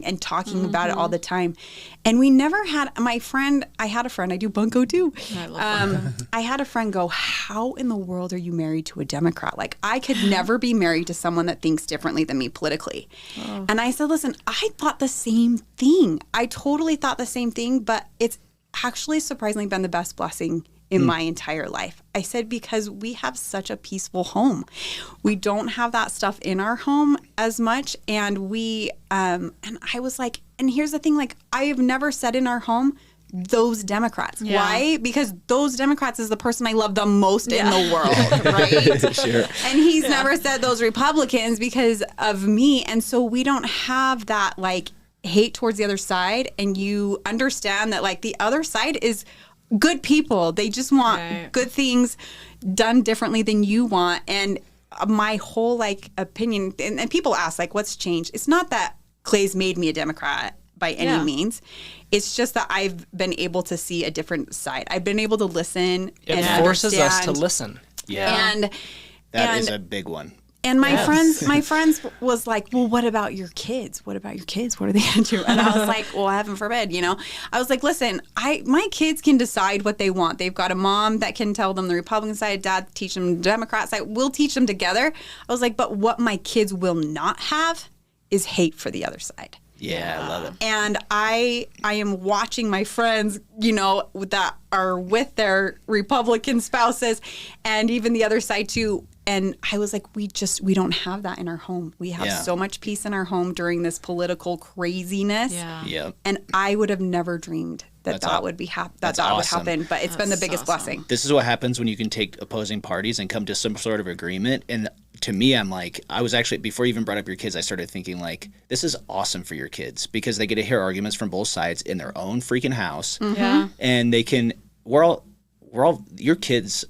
S3: and talking about it all the time. And we never had I had a friend, I do bunco too.
S1: I love
S3: I had a friend go, how in the world are you married to a Democrat? Like, I could never be married to someone that thinks differently than me politically. And I said, listen, I thought the same thing. I totally thought the same thing, but it's actually surprisingly been the best blessing in my entire life. I said, because we have such a peaceful home. We don't have that stuff in our home as much. And we, and I was like, and here's the thing, like, I have never said in our home, those Democrats.
S1: Yeah.
S3: Why? Because those Democrats is the person I love the most in the world, right?
S2: Sure.
S3: And he's never said those Republicans because of me. And so we don't have that, like, hate towards the other side. And you understand that, like, the other side is good people. They just want good things done differently than you want. And my whole like opinion, and people ask like, what's changed? It's not that Clay's made me a Democrat by any means. It's just that I've been able to see a different side. I've been able to listen.
S4: It forces us to listen.
S2: Yeah.
S3: And
S2: that is a big one.
S3: And my friends was like, well, what about your kids? What about your kids? What are they going to do? And I was like, well, heaven forbid, I was like, listen, my kids can decide what they want. They've got a mom that can tell them the Republican side, dad teach them the Democrat side. We'll teach them together. I was like, but what my kids will not have is hate for the other side.
S2: Yeah, I love it.
S3: And I am watching my friends, that are with their Republican spouses and even the other side too. And I was like, we don't have that in our home. We have so much peace in our home during this political craziness.
S2: Yeah.
S3: And I would have never dreamed that would be
S2: awesome.
S3: would happen. But it's been the biggest blessing.
S2: This is what happens when you can take opposing parties and come to some sort of agreement. And to me, I'm like, I was actually, before you even brought up your kids, I started thinking like, this is awesome for your kids because they get to hear arguments from both sides in their own freaking house.
S3: Mm-hmm.
S1: Yeah.
S2: And they can, we're all, your kids,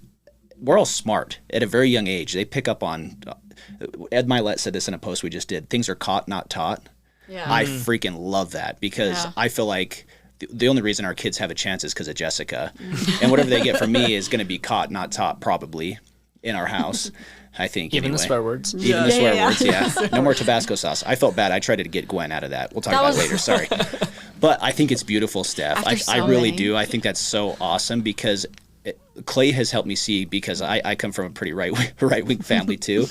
S2: we're all smart at a very young age. They pick up on, Ed Milet said this in a post we just did, things are caught, not taught.
S1: Yeah.
S2: I freaking love that because I feel like the only reason our kids have a chance is because of Jessica. And whatever they get from me is going to be caught, not taught, probably, in our house, I think.
S4: Even
S2: anyway.
S4: the swear words.
S2: Even the swear words, yeah. No more Tabasco sauce. I felt bad. I tried to get Gwen out of that. We'll talk about it later. Sorry. But I think it's beautiful, Steff. I really do. I think that's so awesome because Clay has helped me see, because I come from a pretty right-wing family too.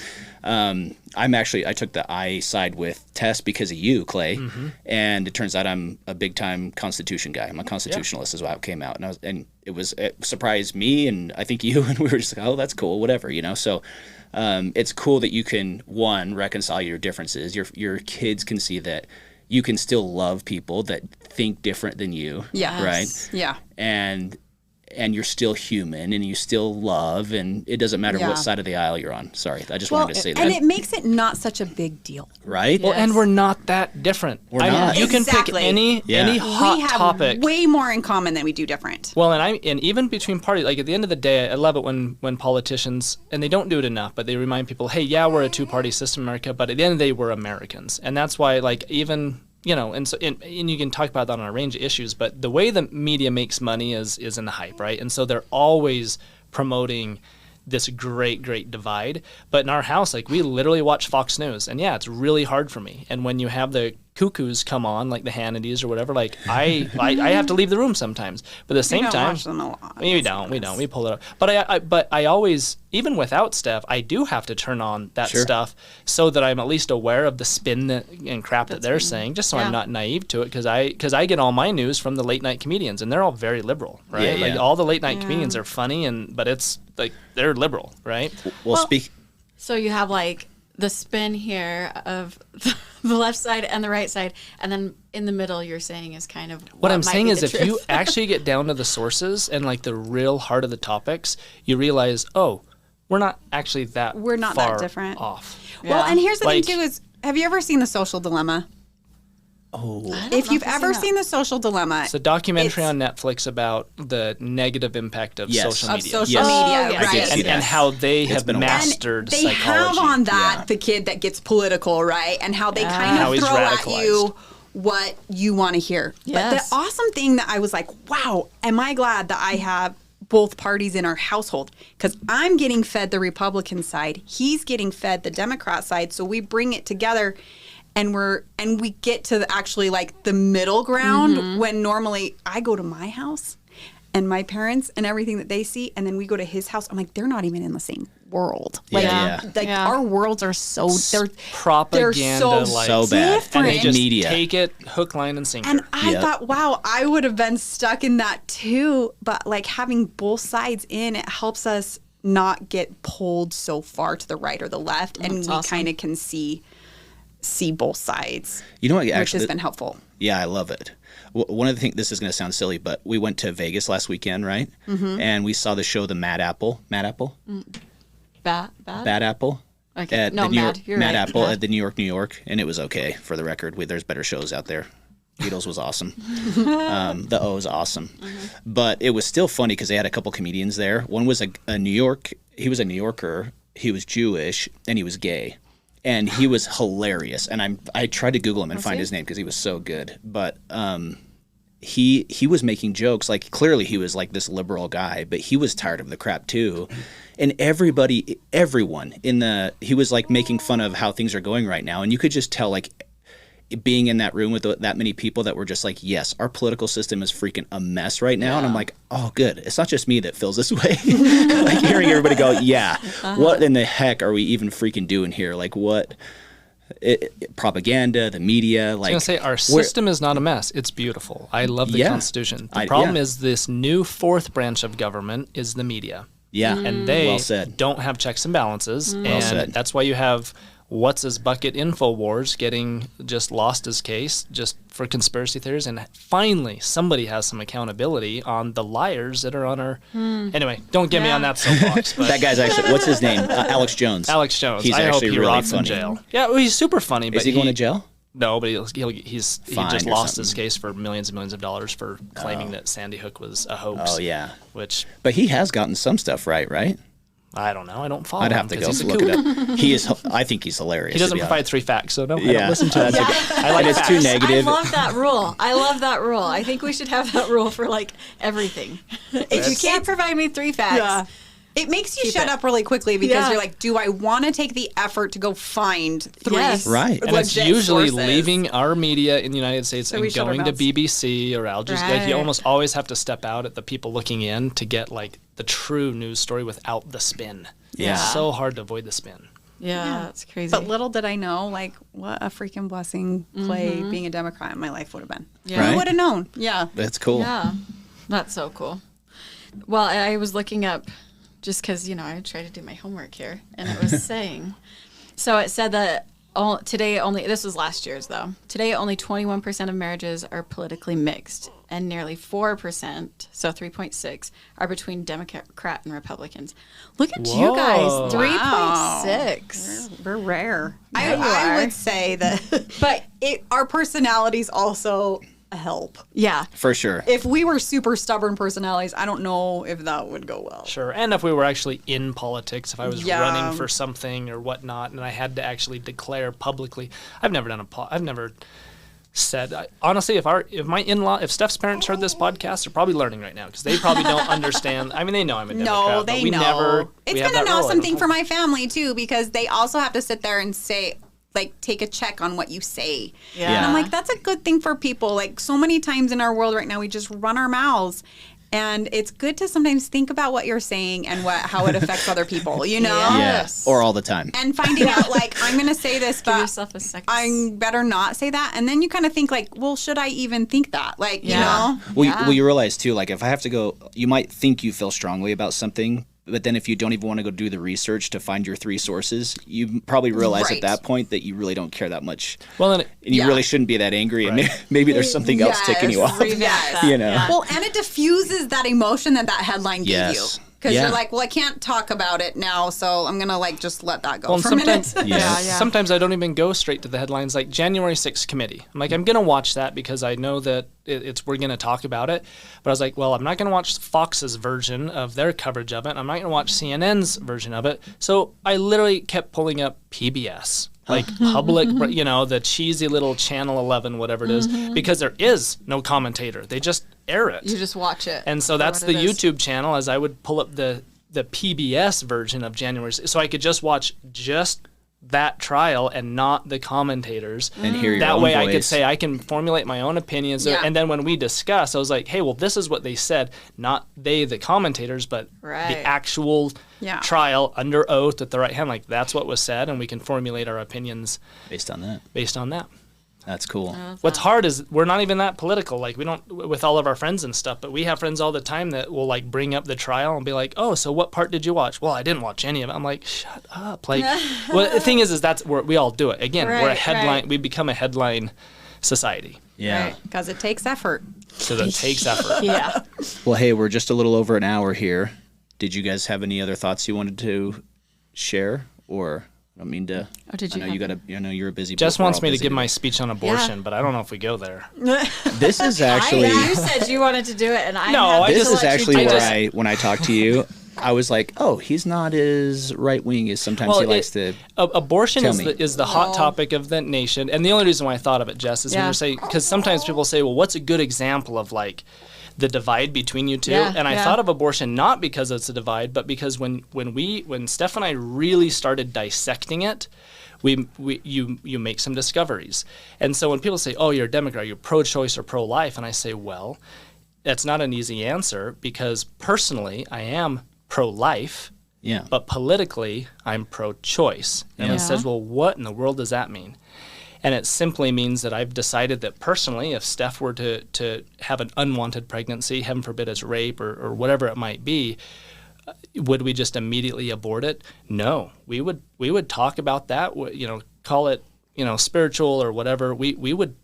S2: I took the I side with Tess because of you, Clay, and it turns out I'm a big-time Constitution guy. I'm a constitutionalist, is how it came out, and it surprised me, and I think you, and we were just like, oh, that's cool, whatever, So it's cool that you can reconcile your differences. Your kids can see that you can still love people that think different than you, right?
S3: Yeah,
S2: and you're still human and you still love, and it doesn't matter what side of the aisle you're on. Sorry, I just wanted to say that.
S3: And it makes it not such a big deal.
S2: Right?
S4: Well, and we're not that different.
S2: We're not.
S4: You can pick any hot
S3: we have
S4: topic.
S3: way more in common than we do different.
S4: Well, and even between parties, like at the end of the day, I love it when politicians, and they don't do it enough, but they remind people, hey, yeah, we're a two-party system in America, but at the end of the day, we're Americans. And that's why, like, even... and you can talk about that on a range of issues, but the way the media makes money is in the hype, right? And so they're always promoting this great divide. But in our house, like, we literally watch Fox News, and it's really hard for me. And when you have the cuckoos come on, like the Hannitys or whatever, like I have to leave the room sometimes. But at the same time,
S3: watch them a lot.
S4: we don't. We pull it up. But I always, even without Steff, I do have to turn on that stuff so that I'm at least aware of the spin and crap that they're saying, just so I'm not naive to it, because I get all my news from the late night comedians, and they're all very liberal, right?
S2: Yeah,
S4: like all the late night comedians are funny, but it's like they're liberal, right?
S2: Well,
S1: so you have like the spin here of the left side and the right side, and then in the middle you're saying is kind of
S4: what I'm
S1: might
S4: saying
S1: be
S4: is
S1: the
S4: if
S1: truth.
S4: you actually get down to the sources and like the real heart of the topics, you realize, oh, we're not actually that
S3: We're not
S4: far
S3: that different.
S4: off.
S3: Well, and here's the
S4: Like-
S3: thing too is, have you ever seen The Social Dilemma?
S2: Oh,
S3: If you've ever seen The Social Dilemma,
S4: It's a documentary on Netflix about the negative impact of social
S3: of
S4: media.
S3: social
S2: Yes.
S3: media,
S1: yes.
S3: right?
S2: I did see that.
S4: And how they
S2: It's
S4: have
S2: been a while.
S4: mastered
S3: They
S4: psychology.
S3: have on that
S2: Yeah.
S3: the kid that gets political, right? And how they kind
S4: How
S3: of
S4: he's
S3: throw at
S4: radicalized.
S3: you what you want to hear. But
S1: Yes.
S3: the awesome thing that I was like, wow, am I glad that I have both parties in our household? Because I'm getting fed the Republican side, he's getting fed the Democrat side. So we bring it together, and we get to actually like the middle ground, when normally I go to my house and my parents and everything that they see, and then we go to his house. I'm like, they're not even in the same world. Like, our worlds are so
S4: Propaganda,
S3: they're so,
S4: like,
S2: so bad.
S3: different.
S4: And they just
S2: Media.
S4: take it hook, line, and sinker.
S3: And I
S2: Yep.
S3: thought, wow, I would have been stuck in that too. But like having both sides in, it helps us not get pulled so far to the right or the left, and we
S1: awesome.
S3: kind of can see both sides.
S2: You know what?
S3: Which
S2: Actually,
S3: has been helpful.
S2: Yeah, I love it. One of the things, this is going to sound silly, but we went to Vegas last weekend, right? And we saw the show The Mad Apple. Mad Apple?
S1: Bad?
S2: Bad Apple?
S1: Okay.
S2: At
S1: No,
S2: the New
S1: Mad.
S2: York,
S1: You're
S2: Mad
S1: right.
S2: Apple
S1: Mad.
S2: at the New York, and it was okay, for the record. There's better shows out there. Beatles was awesome. The O is awesome. But it was still funny because they had a couple comedians there. One was a New York. He was a New Yorker. He was Jewish and he was gay, and he was hilarious. And I tried to Google him and find his name because he was so good. But he was making jokes. Like, clearly he was like this liberal guy, but he was tired of the crap too. And everyone he was like making fun of how things are going right now. And you could just tell, like, being in that room with that many people that were just like, yes, our political system is freaking a mess right now. And I'm like, oh, good. It's not just me that feels this way. Like, hearing everybody go, yeah, what in the heck are we even freaking doing here? Like, what? Propaganda, the media. Like,
S4: I was going to say, our system is not a mess. It's beautiful. I love the Constitution. The problem is this new fourth branch of government is the media.
S2: Yeah.
S4: And they don't have checks and balances. And that's why you have What's His Bucket InfoWars getting just lost his case just for conspiracy theories. And finally, somebody has some accountability on the liars that are on our... Anyway, don't get me on that soapbox. But
S2: that guy's actually... What's his name? Alex Jones.
S4: Alex Jones.
S2: He's
S4: I
S2: actually
S4: hope he
S2: really
S4: rots
S2: funny.
S4: in jail. Yeah, well, he's super funny.
S2: Is he going to jail?
S4: No, but he just lost his case for millions and millions of dollars for claiming that Sandy Hook was a hoax.
S2: Oh, yeah.
S4: But
S2: he has gotten some stuff right?
S4: I don't know. I don't follow
S2: I'd
S4: him.
S2: have to go look it up. I think he's hilarious.
S4: He doesn't provide 3 facts, so no, I
S2: Yeah.
S4: don't listen to it. I like
S2: it's
S4: facts.
S2: too negative.
S1: I love that rule. I think we should have that rule for like everything. If you can't provide me 3 facts,
S3: It makes you
S1: Keep
S3: shut
S1: it.
S3: up really quickly because you're like, do I want to take the effort to go find 3
S2: Right.
S4: And it's
S3: legit
S4: usually
S3: sources?
S4: leaving our media in the United States
S3: So we
S4: and
S3: shut our
S4: going to
S3: mouths.
S4: BBC or Al Jazeera. Like, you
S1: Right.
S4: almost always have to step out at the people looking in to get like the true news story without the spin.
S2: Yeah.
S4: It's so hard to avoid the spin.
S1: yeah, that's crazy.
S3: But little did I know, like, what a freaking blessing Clay being a Democrat in my life would have been.
S1: Yeah.
S3: Who
S2: Right?
S3: would have known? Yeah.
S2: That's cool.
S1: Yeah, that's so cool. Well, I was looking up just because, I try to do my homework here, and it was saying, so it said that today only, this was last year's though, today only 21% of marriages are politically mixed, and nearly 4%, so 3.6, are between Democrat and Republicans. Look at you
S4: Whoa.
S1: guys,
S3: Wow.
S1: 3.6.
S3: We're rare.
S1: Yeah, you
S3: I
S1: are.
S3: would say that, but our personalities also help.
S1: Yeah.
S2: For sure.
S3: If we were super stubborn personalities, I don't know if that would go well.
S4: Sure. And if we were actually in politics, if I was
S3: Yeah.
S4: running for something or whatnot, and I had to actually declare publicly, I've never said, honestly, if my in-law, if Steff's parents heard this podcast, they're probably learning right now because they probably don't understand. I mean, they know I'm a Democrat.
S3: No,
S4: but
S3: they
S4: we
S3: know.
S4: Never,
S3: It's
S4: we have
S3: been an
S4: that rule.
S3: awesome thing for my family too, because they also have to sit there and say, like, take a check on what you say.
S1: Yeah.
S3: And I'm like, that's a good thing for people. Like, so many times in our world right now, we just run our mouths. And it's good to sometimes think about what you're saying and how it affects other people, you know?
S1: Yes.
S2: Yeah. Or all the time.
S3: And finding out, like, I'm going to say this,
S1: Give
S3: but
S1: yourself a second.
S3: I better not say that. And then you kind of think, like, well, should I even think that? Like, you
S1: Yeah.
S3: know?
S2: Well, you realize too, like, if I have to go, you might think you feel strongly about something, but then if you don't even want to go do the research to find your 3 sources, you probably realize
S3: Right.
S2: at that point that you really don't care that much.
S4: Well, then,
S2: And you
S3: Yeah.
S2: really shouldn't be that angry. And maybe there's something else ticking you off.
S1: Revamp that.
S2: You know?
S1: Yeah.
S3: Well, and it diffuses that emotion that headline gave
S2: Yes.
S3: you. Because
S2: Yeah.
S3: you're like, well, I can't talk about it now, so I'm going to, like, just let that go
S4: well, and
S3: for a minute.
S4: sometimes,
S2: Yeah.
S4: sometimes I don't even go straight to the headlines. Like January 6th committee, I'm like, I'm gonna watch that because I know that we're gonna talk about it. But I was like, well, I'm not gonna watch Fox's version of their coverage of it. I'm not gonna watch CNN's version of it. So I literally kept pulling up PBS. Like public, the cheesy little Channel 11, whatever it is, because there is no commentator. They just air it.
S1: You just watch it.
S4: And so
S1: for
S4: that's
S1: what
S4: the
S1: it is.
S4: YouTube channel, as I would pull up the PBS version of January. So I could just watch just that trial and not the commentators.
S2: And hear your
S4: That
S2: own
S4: way I could
S2: voice.
S4: say I can formulate my own opinions.
S3: Yeah.
S4: And then when we discuss, I was like, hey, well, this is what they said. Not they, the commentators, but
S1: Right.
S4: the actual
S3: Yeah.
S4: trial under oath at the right hand. Like, that's what was said, and we can formulate our opinions
S2: Based on that.
S4: based on that.
S2: That's cool.
S4: What's hard is we're not even that political. Like, we don't, with all of our friends and stuff, but we have friends all the time that will, like, bring up the trial and be like, oh, so what part did you watch? Well, I didn't watch any of it. I'm like, shut up. Like, well, the thing is that's where we all do it. Again, we're a
S1: Right,
S4: headline,
S1: right.
S4: we become a headline society.
S2: Yeah.
S1: Right.
S3: Because it takes effort.
S4: So that takes effort.
S1: Yeah.
S2: Well, hey, we're just a little over an hour here. Did you guys have any other thoughts you wanted to share? Or I don't mean to.
S1: Oh, did you?
S2: I know you got. I know you're a busy.
S4: Jess
S2: book. We're
S4: wants
S2: all
S4: me to
S2: busy
S4: give my
S2: today.
S4: speech on abortion, but I don't know if we go there.
S2: This is actually.
S1: You said you wanted to do it, and I
S4: No,
S1: had
S4: I
S1: to
S2: This
S1: let
S2: is
S1: you
S2: actually
S1: do
S2: where
S1: it.
S2: when I talked to you, I was like, oh, he's not as right wing as sometimes he likes to.
S4: Abortion
S2: Tell
S4: is
S2: me.
S4: the hot topic of the nation, and the only reason why I thought of it, Jess, is when
S1: Yeah.
S4: you're saying, because sometimes people say, well, what's a good example of like the divide between you two?
S1: Yeah,
S4: and I
S1: yeah.
S4: thought of abortion not because it's a divide, but because when Steff and I really started dissecting it, you make some discoveries. And so when people say, oh, you're a Democrat, you're pro-choice or pro-life, and I say, well, that's not an easy answer, because personally I am pro-life,
S2: Yeah.
S4: but politically I'm pro-choice. And
S1: Yeah.
S4: it says, well, what in the world does that mean? And it simply means that I've decided that personally, if Steff were to have an unwanted pregnancy, heaven forbid it's rape or whatever it might be, would we just immediately abort it? No, we would talk about that. Call it spiritual or whatever. We would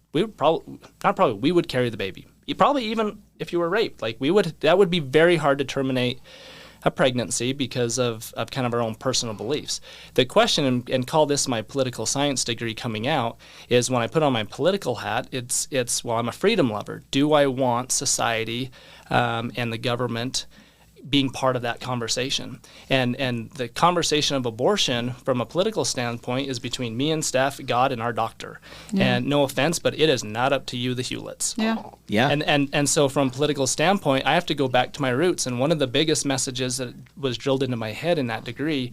S4: carry the baby. Probably even if you were raped, that would be very hard to terminate a pregnancy because of kind of our own personal beliefs. The question, and call this my political science degree coming out, is when I put on my political hat, it's well, I'm a freedom lover. Do I want society and the government being part of that conversation? And the conversation of abortion from a political standpoint is between me and Steff, God, and our doctor. And no offense, but it is not up to you, the Hewletts.
S1: Yeah.
S2: Yeah.
S4: And so from a political standpoint, I have to go back to my roots. And one of the biggest messages that was drilled into my head in that degree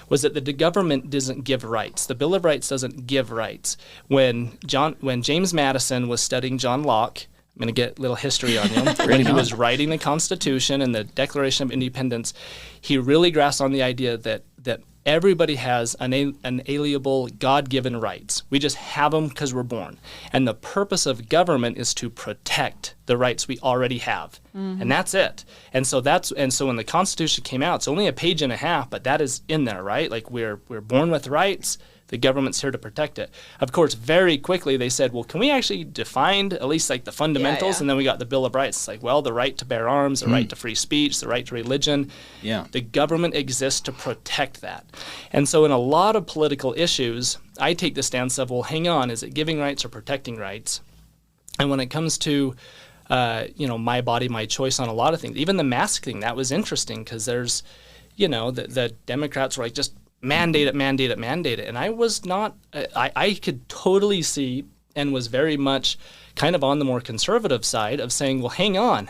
S4: was that the government doesn't give rights. The Bill of Rights doesn't give rights. When James Madison was studying John Locke, I'm going to get a little history on him. When he was writing the Constitution and the Declaration of Independence, he really grasped on the idea that everybody has unalienable, God-given rights. We just have them because we're born. And the purpose of government is to protect the rights we already have. And that's it. And so when the Constitution came out, it's only a page and a half, but that is in there, right? Like we're born with rights. The government's here to protect it. Of course, very quickly they said, well, can we actually define at least like the fundamentals?
S1: Yeah.
S4: And then we got the Bill of Rights. It's like, well, the right to bear arms, the right to free speech, the right to religion.
S2: Yeah.
S4: The government exists to protect that. And so in a lot of political issues, I take the stance of, well, hang on, is it giving rights or protecting rights? And when it comes to my body, my choice on a lot of things, even the mask thing, that was interesting because there's, the Democrats were like, just mandate it. And I was not, I could totally see and was very much kind of on the more conservative side of saying, well, hang on.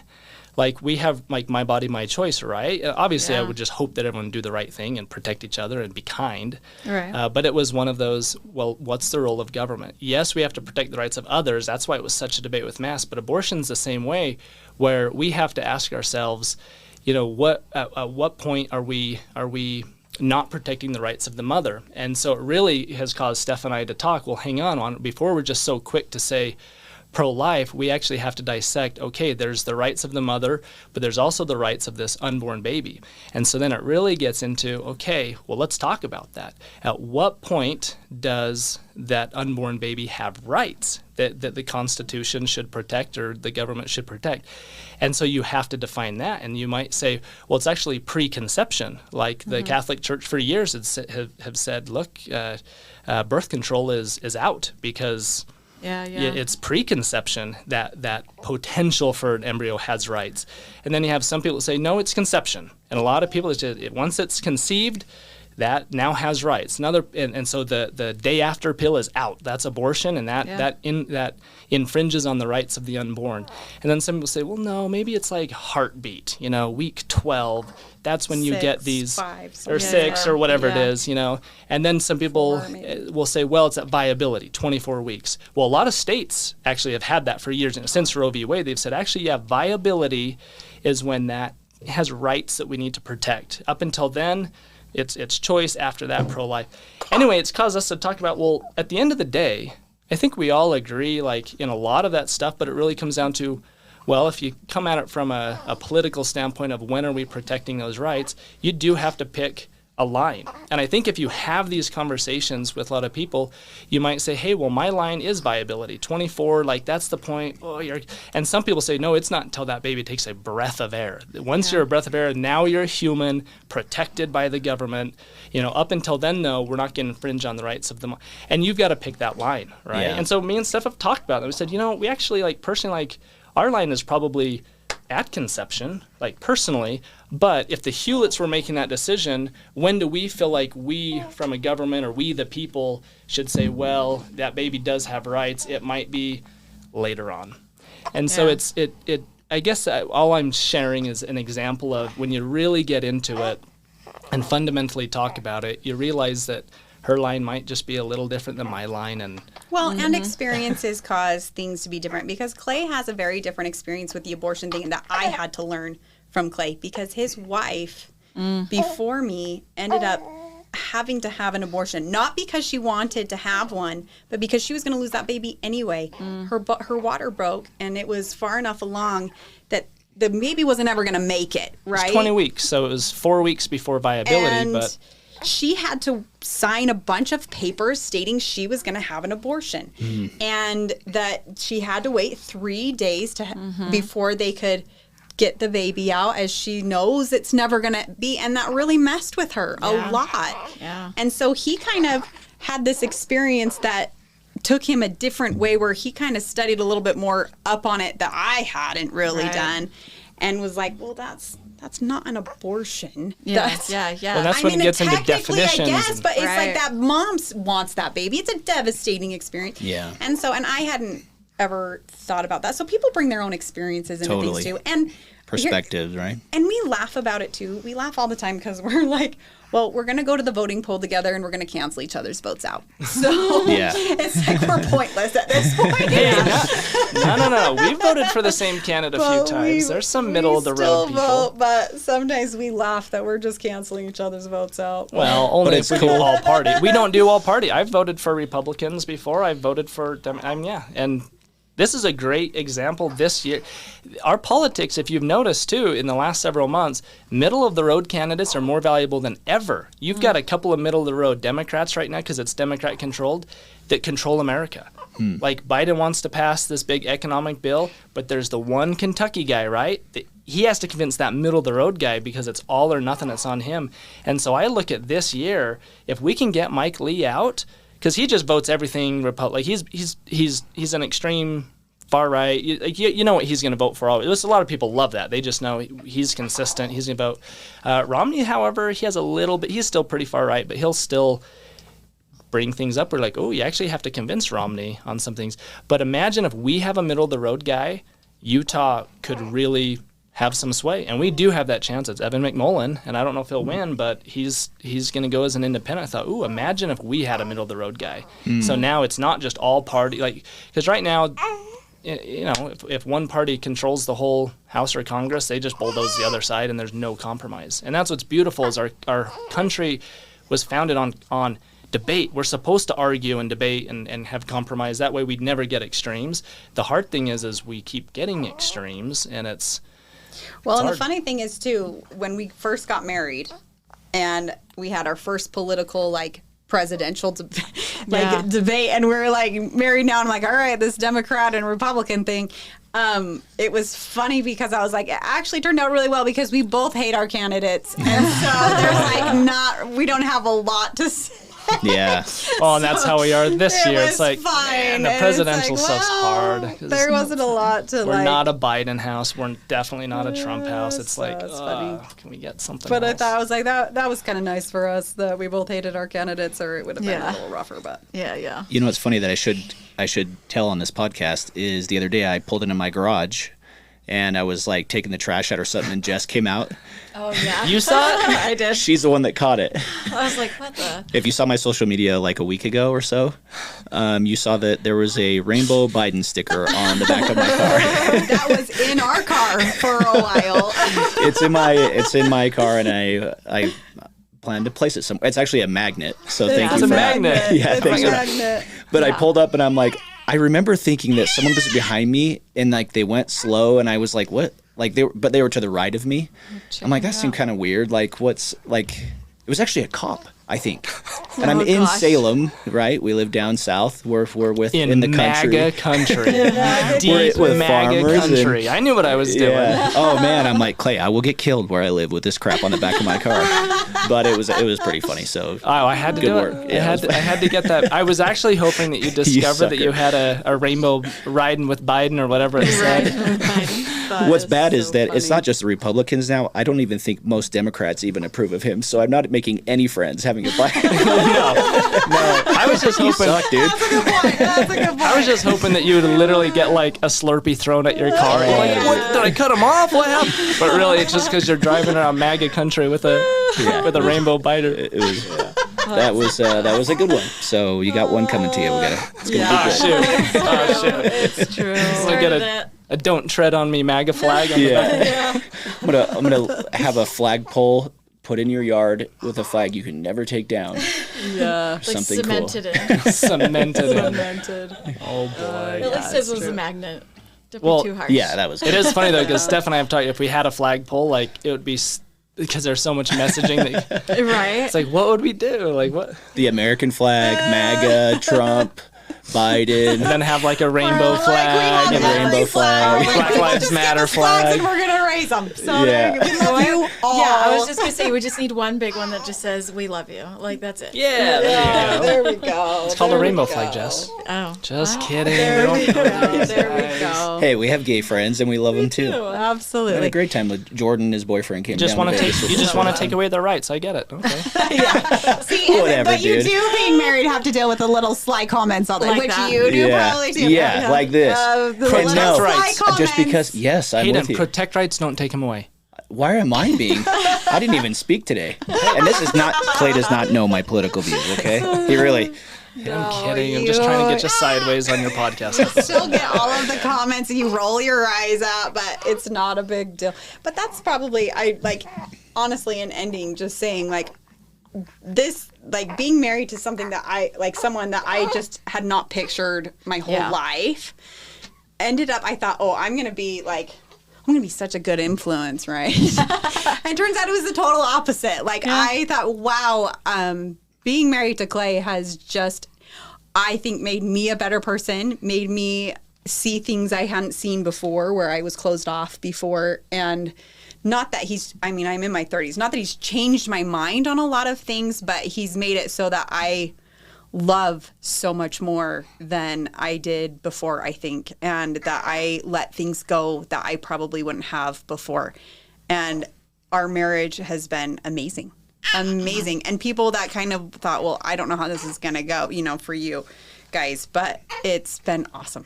S4: Like we have like my body, my choice, right? Obviously, I would just hope that everyone do the right thing and protect each other and be kind.
S1: Right.
S4: But it was one of those, well, what's the role of government? Yes, we have to protect the rights of others. That's why it was such a debate with masks. But abortion's the same way, where we have to ask ourselves, at what point are we not protecting the rights of the mother? And so it really has caused Steff and I to talk, well, hang on, before we're just so quick to say pro-life, we actually have to dissect, okay, there's the rights of the mother, but there's also the rights of this unborn baby. And so then it really gets into, okay, well, let's talk about that. At what point does that unborn baby have rights that the Constitution should protect or the government should protect? And so you have to define that. And you might say, well, it's actually preconception. Like the Catholic Church for years have said, look, birth control is out because it's preconception that potential for an embryo has rights. And then you have some people that say, no, it's conception. And a lot of people, once it's conceived, that now has rights. And so the day after pill is out. That's abortion, and that infringes on the rights of the unborn. And then some people say, well, no, maybe it's like heartbeat. Week 12. That's when you get these,
S3: 5,
S4: or 6 or whatever it
S1: Yeah.
S4: is. And then some people
S3: 4
S4: will say, well, it's at viability, 24 weeks. Well, a lot of states actually have had that for years. And since Roe v. Wade, they've said actually, viability is when that has rights that we need to protect. Up until then, it's choice. After that, pro-life. Anyway, it's caused us to talk about, well, at the end of the day, I think we all agree, like, in a lot of that stuff, but it really comes down to, well, if you come at it from a political standpoint of when are we protecting those rights, you do have to pick a line. And I think if you have these conversations with a lot of people, you might say, hey, well, my line is viability. 24, like that's the point. Oh, and some people say, no, it's not until that baby takes a breath of air. Once you're a breath of air, now you're a human protected by the government. Up until then, though, we're not going to infringe on the rights of them. And you've got to pick that line, right?
S2: Yeah.
S4: And so me and Steff have talked about it. We said, we actually personally our line is probably at conception, personally, but if the Hewletts were making that decision, when do we feel like we from a government or we the people should say, well, that baby does have rights, it might be later on. And so I guess all I'm sharing is an example of when you really get into it and fundamentally talk about it, you realize that her line might just be a little different than my line. And
S3: experiences cause things to be different, because Clay has a very different experience with the abortion thing that I had to learn from Clay, because his wife before me ended up having to have an abortion, not because she wanted to have one, but because she was going to lose that baby anyway. Her water broke, and it was far enough along that the baby wasn't ever going to make it, right?
S4: It was 20 weeks, so it was 4 weeks before viability, but
S3: she had to sign a bunch of papers stating she was going to have an abortion, and that she had to wait 3 days before they could get the baby out, as she knows it's never going to be. And that really messed with her a lot.
S1: Yeah.
S3: And so he kind of had this experience that took him a different way, where he kind of studied a little bit more up on it that I hadn't really done, and was like, well, that's not an abortion.
S1: Yeah.
S4: Well, that's when it gets into definitions.
S3: I guess, but it's like that mom wants that baby. It's a devastating experience.
S2: Yeah.
S3: And I hadn't ever thought about that. So people bring their own experiences into things too. And
S2: perspectives, right?
S3: And we laugh about it too. We laugh all the time, because we're like, well, we're going to go to the voting poll together, and we're going to cancel each other's votes out. So it's like we're pointless at this point.
S4: Hey, no. We voted for the same candidate a few times. There's some middle of the road people.
S3: Vote, but sometimes we laugh that we're just canceling each other's votes out.
S4: Well, only if we do all party. We don't do all party. I've voted for Republicans before. I've voted for and this is a great example this year. Our politics, if you've noticed too, in the last several months, middle of the road candidates are more valuable than ever. You've got a couple of middle of the road Democrats right now, because it's Democrat controlled, that control America. Like Biden wants to pass this big economic bill, but there's the one Kentucky guy, right? He has to convince that middle of the road guy, because it's all or nothing. It's on him. And so I look at this year, if we can get Mike Lee out, because he just votes everything Republican. He's an extreme far right. You know what he's going to vote for. A lot of people love that. They just know he's consistent. He's going to vote. Romney, however, he has a little bit. He's still pretty far right, but he'll still bring things up. We're like, oh, you actually have to convince Romney on some things. But imagine if we have a middle of the road guy, Utah could really have some sway. And we do have that chance. It's Evan McMullen, and I don't know if he'll win, but he's going to go as an independent. I thought, ooh, imagine if we had a middle of the road guy. So now it's not just all party, because right now, if one party controls the whole House or Congress, they just bulldoze the other side, and there's no compromise. And that's what's beautiful, is our country was founded on debate. We're supposed to argue and debate and have compromise. That way we'd never get extremes. The hard thing is we keep getting extremes, and it's
S3: the funny thing is too, when we first got married and we had our first political presidential debate, and we're married now, and I'm like, all right, this Democrat and Republican thing, it was funny because I was like, it actually turned out really well, because we both hate our candidates, and so there's we don't have a lot to say.
S2: Yeah.
S4: Oh, and that's how we are this year. It's like,
S3: fine.
S4: Man, the presidential stuff's hard.
S3: There wasn't a lot to
S4: We're not a Biden house. We're definitely not a Trump house. It's
S3: funny.
S4: Can we get something
S3: But
S4: else?
S3: I thought, I was like, that was kind of nice for us, that we both hated our candidates, or it would have been a little rougher. But
S1: yeah.
S2: You know what's funny that I should tell on this podcast is the other day I pulled into my garage, and I was taking the trash out or something, and Jess came out.
S1: Oh, yeah.
S4: You saw it?
S1: I did.
S2: She's the one that caught it.
S1: I was like, what the?
S2: If you saw my social media a week ago or so, you saw that there was a rainbow Biden sticker on the back of my car.
S3: That was in our car for a while.
S2: It's in my car, and I plan to place it somewhere. It's actually a magnet, so thank you for
S4: a magnet.
S2: Yeah,
S3: it's
S2: thanks
S3: a
S2: for that.
S3: magnet.
S2: But I pulled up, and I'm like, I remember thinking that someone was behind me, and they went slow, and I was like, what? But they were to the right of me. I'm like, that seemed kind of weird. It was actually a cop, I think. And I'm in Salem, right? We live down south. We're in the country.
S4: MAGA country. Deep
S2: with
S4: MAGA country. I knew what I was doing.
S2: Yeah. Oh man, I'm like, Clay, I will get killed where I live with this crap on the back of my car. But it was pretty funny. So
S4: I had to do
S2: work.
S4: it. I had to get that. I was actually hoping that you discovered that you had a rainbow riding with Biden or whatever it said.
S2: What's bad is that it's not just the Republicans now. I don't even think most Democrats even approve of him. So I'm not making any friends having a Biden.
S4: No. I was just hoping,
S2: suck, dude.
S3: That's a good point.
S4: I was just hoping that you would literally get like a Slurpee thrown at your car. Like, what, did I cut him off? What happened? But really, it's just because you're driving around MAGA country with a rainbow biter.
S2: It was. That was a good one. So you got one coming to you. It's gonna be good.
S4: Oh shoot!
S1: It's true.
S4: So get a "Don't Tread on Me" MAGA flag on the back.
S2: I'm gonna have a flagpole put in your yard with a flag you can never take down.
S3: Yeah.
S1: Like
S2: Something
S1: cemented
S2: cool.
S1: in.
S4: Cemented. Oh boy.
S1: At least this was a magnet. Don't
S4: Well,
S1: be too harsh.
S2: Yeah, that was.
S4: It is funny though, because Steff and I have talked. If we had a flagpole, like it would be. Because there's so much messaging that
S1: Right.
S4: it's like, what would we do? Like what?
S2: The American flag, MAGA, Trump, Biden.
S4: And then have like a rainbow flag,
S2: and a rainbow flag.
S4: Black Lives Matter flag.
S3: And we're gonna raise them. So
S2: Yeah.
S3: we love you all.
S1: Yeah, I was just gonna say we just need one big one that just says "We love you." Like that's it.
S4: Yeah, there you go.
S3: There we go.
S4: It's called a rainbow flag, Jess.
S1: Oh.
S4: Just kidding.
S3: There
S4: We
S3: we
S4: don't know
S3: go.
S4: these
S3: There we
S4: guys.
S3: go.
S2: Hey, we have gay friends and we love them too. We had a
S3: Absolutely.
S2: great time with Jordan. His boyfriend came
S4: You just
S2: down.
S4: want to
S2: to
S4: take.
S2: Vegas
S4: You
S2: with
S4: just
S2: us.
S4: want to take away their rights. I get it. Okay.
S3: See,
S2: Whatever,
S3: but you
S2: dude.
S3: do being married have to deal with the little sly comments on it,
S1: Like
S3: which
S1: that.
S3: you do
S2: Yeah,
S3: probably too.
S2: yeah, like this.
S3: The
S2: And
S3: little
S2: no,
S3: sly
S2: just
S3: comments.
S2: because. Yes, I'm
S4: Hayden,
S2: with you.
S4: protect rights. Don't take them away.
S2: Why am I being? I didn't even speak today. And this is not. Clay does not know my political views. Okay, he really.
S4: I'm kidding. I'm just trying to get you sideways on your podcast.
S3: Still get all of the comments and you roll your eyes out, but it's not a big deal. But that's probably, I like, honestly, an ending, just saying like this, like being married to something that I, like someone that I just had not pictured my whole life, ended up, I thought, oh, I'm going to be such a good influence, right? And turns out it was the total opposite. Like I thought, wow, being married to Clay has just, I think, made me a better person, made me see things I hadn't seen before, where I was closed off before. And not that I'm in my 30s, not that he's changed my mind on a lot of things, but he's made it so that I love so much more than I did before, I think, and that I let things go that I probably wouldn't have before. And our marriage has been amazing. And people that kind of thought, well, I don't know how this is going to go, for you guys, but it's been awesome.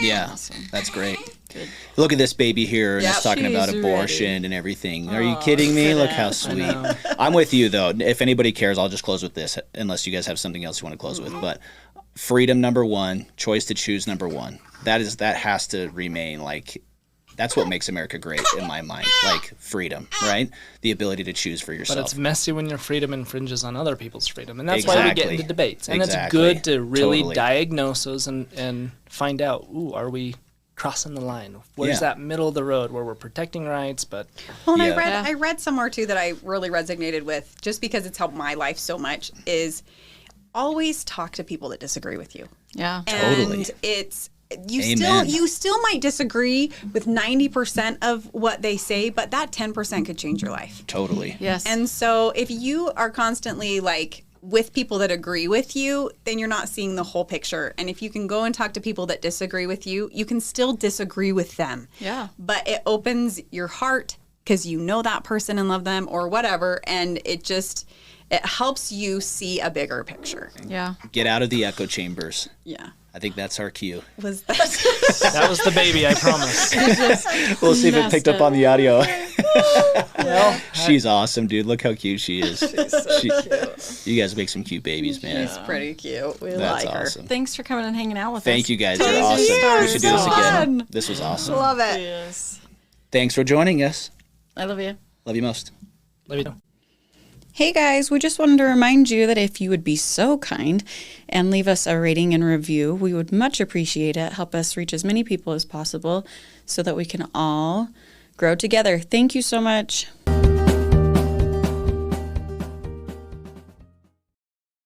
S2: Yeah, that's great. Good. Look at this baby here, and it's talking about abortion and everything. Are you kidding me? Look how sweet. I'm with you, though. If anybody cares, I'll just close with this, unless you guys have something else you want to close with. But freedom, number one. Choice to choose, number one. That has to remain, like, that's what makes America great in my mind. Like, freedom, right? The ability to choose for yourself.
S4: But it's messy when your freedom infringes on other people's freedom. And that's why we get into debates. And it's good to really diagnose those and find out, are we crossing the line? Where's that middle of the road where we're protecting rights, but...
S3: Well, and I read somewhere, too, that I really resonated with, just because it's helped my life so much, is always talk to people that disagree with you.
S1: Yeah.
S2: Totally.
S3: And it's... You still might disagree with 90% of what they say, but that 10% could change your life.
S2: Totally.
S1: Yes.
S3: And so if you are constantly like with people that agree with you, then you're not seeing the whole picture. And if you can go and talk to people that disagree with you, you can still disagree with them.
S1: Yeah.
S3: But it opens your heart because you know that person and love them or whatever, and it helps you see a bigger picture.
S1: Yeah.
S2: Get out of the echo chambers.
S3: Yeah.
S2: I think that's our cue.
S3: Was that?
S4: That was the baby, I promise.
S2: We'll see if it picked up on the audio. She's awesome, dude. Look how cute she is. She's so cute. You guys make some cute babies, man.
S3: She's pretty cute. We
S2: That's
S3: like her.
S2: awesome.
S1: Thanks for coming and hanging out with us.
S2: Thank you guys. You're
S3: Thank
S2: awesome.
S3: you.
S2: We should do this
S3: So
S2: again.
S3: fun.
S2: This was awesome.
S3: Love it.
S1: Yes.
S2: Thanks for joining us.
S1: I love you.
S2: Love you most.
S4: Let me know.
S1: Hey guys, we just wanted to remind you that if you would be so kind and leave us a rating and review, we would much appreciate it. Help us reach as many people as possible so that we can all grow together. Thank you so much.